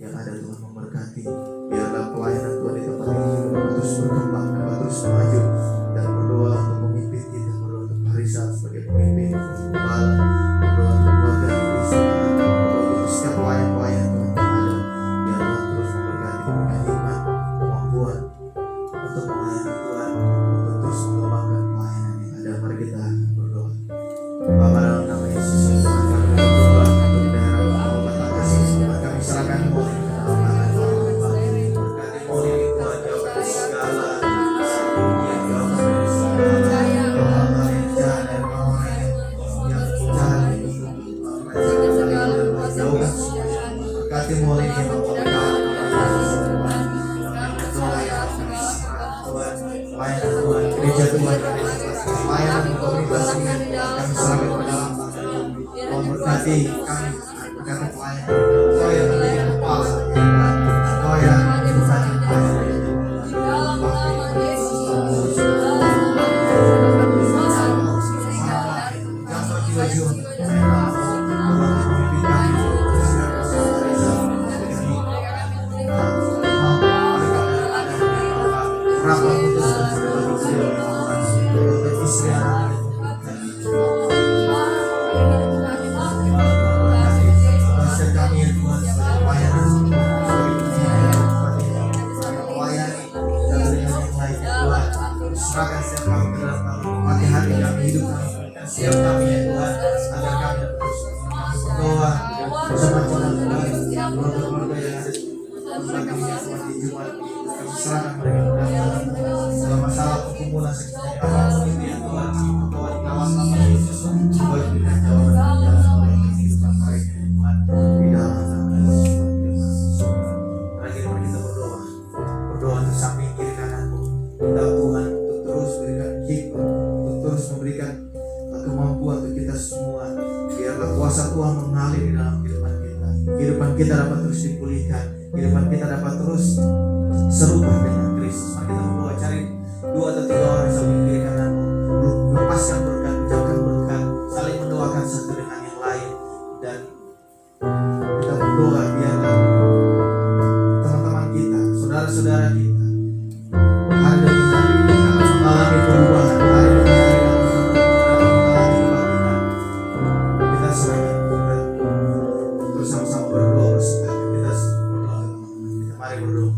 yang ada. Tuhan memberkati. Biarlah pelayanan Tuhan di tempat ini juga dapat terus berkembang, dapat terus maju. Dan berdoa untuk pemimpin kita, berdoa untuk Marisa sebagai pemimpin, kepala, berdoa untuk keluarga di sana, berdoa untuk setiap pelayan-pelayan Tuhan yang ada. Biar Tuhan terus memberkati, memberikan hikmat, kemampuan untuk melayani Tuhan, untuk terus mengembangkan pelayanan yang ada. Mari kita berdoa. Bapa, dalam nama Yesus, Tuhan kami berdoa untuk daerah Mall Batangas ini. Tuhan kami serahkan Mall ini ke dalam tangan Tuhan. Berkati Mall ini Tuhan, jauhkan dari segala kerugian, jauhkan dari segala hal-hal yang jahat dan orang-orang yang jahat itu. Jauhkan semuanya. Berkati Mall ini yang memberkati pelayanan Tuhan, gereja Tuhan, pelayanan komunitas ini kami serahkan ke dalam tangan. Memberkati kami, berkati pelayanan. Kau yang menjadi kepala, Kau yang Tuhan yang serahkan setiap kami ke dalam tangan. Hati-hati kami, hidup kami, berikan setiap kami ya Tuhan, agar kami dapat terus berdoa bersama Tuhan Tuhan. Keluarga-keluarga yang ada Tuhan kami yang Tuhan di Jumat, kami serahkan mereka ke dalam tangan. Segala masalah pergumulan sekitar apapun itu ya Tuhan, Tuhan di dalam nama Yesus, Tuhan berikan jawaban dan jalan kehidupan mereka Tuhan, di dalam nama Yesus. Terakhir mari kita berdoa untuk samping kiri kananmu. Minta Tuhan untuk terus berikan hikmat, untuk terus memberikan kemampuan untuk kita semua. Biarlah kuasa Tuhan mengalir di dalam kehidupan kita. Kehidupan kita dapat terus dipulihkan. Kehidupan kita dapat terus serupa dengan Kristus. Mari kita berdoa, cari 2 atau 3 orang samping kiri kananmu. Lepaskan berkat, ucapkan berkat, saling mendoakan satu dengan yang lain. Dan kita berdoa biarlah teman-teman kita, saudara-saudara kita, hari demi hari akan mengalami perubahan. Hari demi hari akan mengalami kebangkitan. Kita serahkan kita bersama-sama berdoa bersama. Kita berdoa teman-teman kita. Mari berdoa.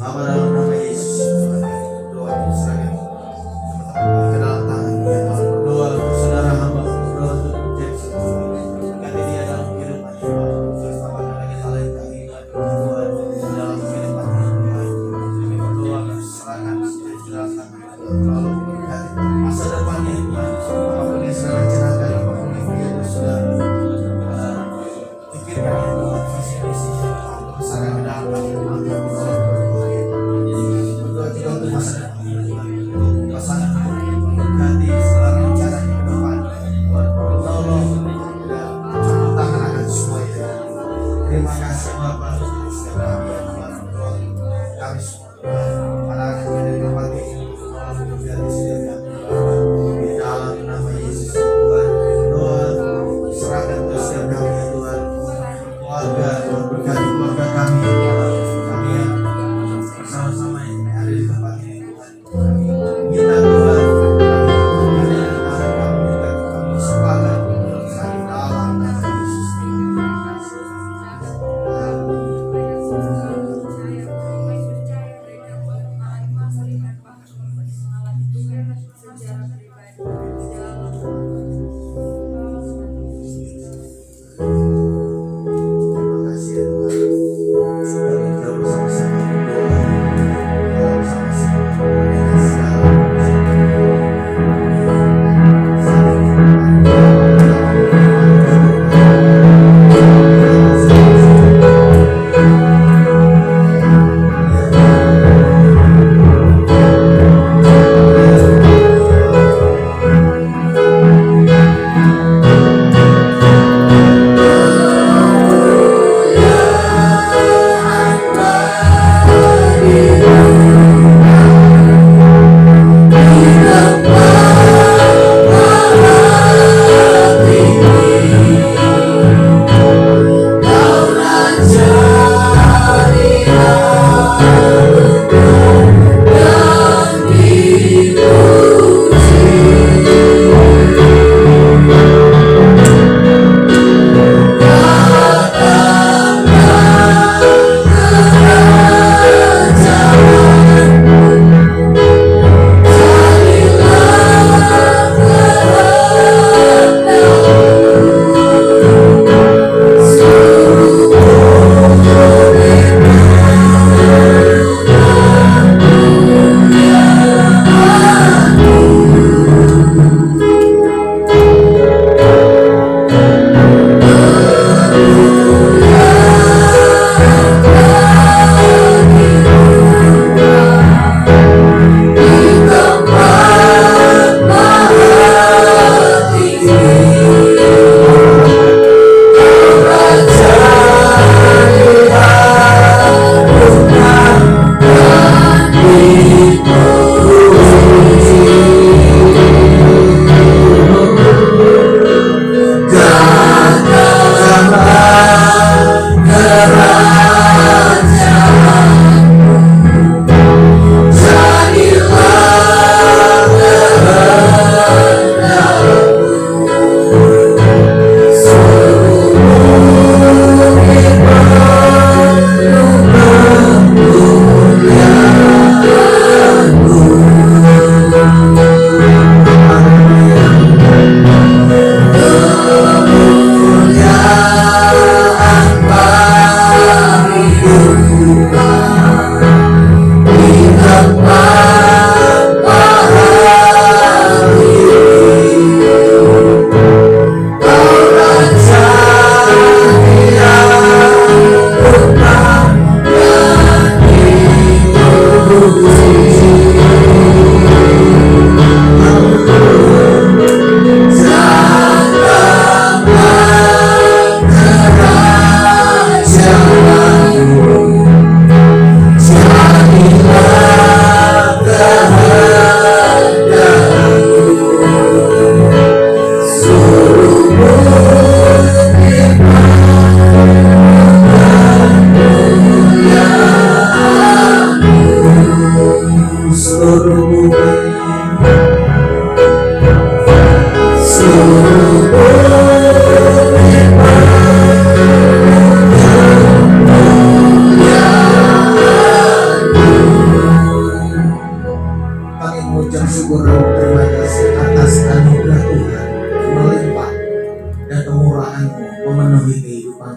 Bapa, dalam nama Yesus, Tuhan kami berdoa, kita serahkan teman-teman ke dalam tangan ya Tuhan. Berdoa untuk saudara hamba, berdoa untuk James. Berkati dia dalam kehidupannya Bapak. Bersama lagi saling kehidupan Tuhan dalam kehidupannya Tuhan. Kami berdoa, kami serahkan dalam tangan Tuhan. Lalu berkati masa depannya Tuhan. Apapun yang sedang rencanakan, apapun yang dia sudah pikirkan ya Tuhan, visi-misi untuk serahkan ke dalam tangan Tuhan. Berdoa juga untuk masa depan Tuhan, untuk pasangan berkati segala rencananya ke depan Tuhan. Tolong dan campur tangan akan semua itu. Terima kasih Bapak untuk setiap kami yang Tuhan berdoa kami semua Tuhan. Anak-anak yang ada di tempat ini tolong berkati setiap kami Bapak. Di dalam nama Yesus Tuhan berdoa serahkan untuk setiap kami ya Tuhan. Keluarga Tuhan, berkati keluarga kami ya Tuhan. Kami yang bersama-sama yang ada di tempat ini Tuhan. Kami minta Tuhan, kami ada di tangan kami, minta kami sepakat di dalam nama Yesus. Terima kasih.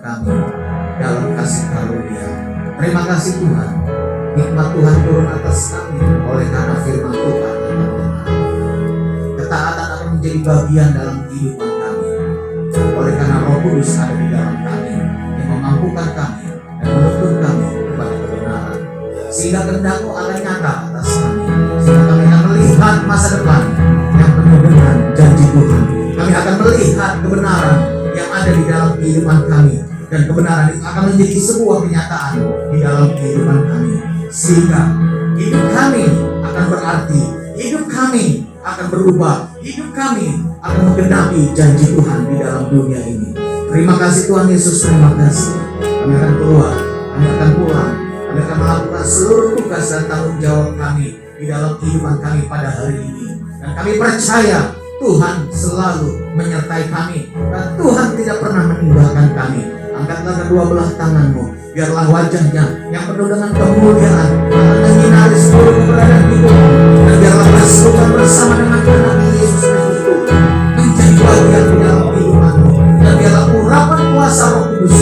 kami dalam kasih karunia. Terima kasih Tuhan, nikmat Tuhan turun atas kami oleh karena firman Tuhan yang kami dengar. Ketaatan akan menjadi bagian dalam kehidupan kami, oleh karena Roh Kudus ada di dalam kami yang memampukan kami dan menuntun kami kepada kebenaran, sehingga kehendak-Mu akan nyata atas kami, sehingga kami akan melihat masa depan yang penuh dengan janji Tuhan. Kami akan melihat kebenaran yang ada di dalam kehidupan kami, dan kebenaran itu akan menjadi sebuah kenyataan di dalam kehidupan kami, sehingga hidup kami akan berarti, hidup kami akan berubah, hidup kami akan menggenapi janji Tuhan di dalam dunia ini. Terima kasih Tuhan Yesus, terima kasih. Kami akan keluar, kami akan pulang, kami akan melakukan seluruh tugas dan tanggung jawab kami di dalam kehidupan kami pada hari ini. Dan kami percaya Tuhan selalu menyertai kami, dan Tuhan tidak pernah meninggalkan kami. Angkatlah kedua belah tangan-Mu, biarlah wajahnya yang penuh dengan kemuliaan akan menyinari seluruh keberadaan hidupmu, dan biarlah keserukan bersama dengan anak Yesus Kristus itu menjadi bagian di dalam kehidupanmu, dan biarlah urapan kuasa Roh Kudus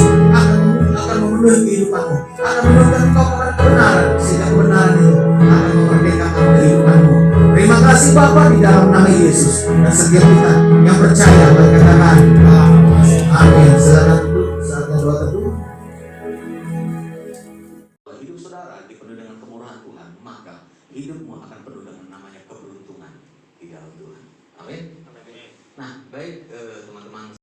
akan memenuhi kehidupanmu, akan menuntun engkau kepada kebenaran, sehingga kebenaran itu akan memerdekakan kehidupanmu. Terima kasih Bapa di dalam nama Yesus, dan setiap kita yang percaya berkatakan amin. Silakan duduk, saatnya doa teduh. Kalau hidup saudara dipenuhi dengan kemurahan Tuhan, maka hidupmu akan penuh dengan namanya keberuntungan di dalam Tuhan. Amin. Nah, baik teman-teman.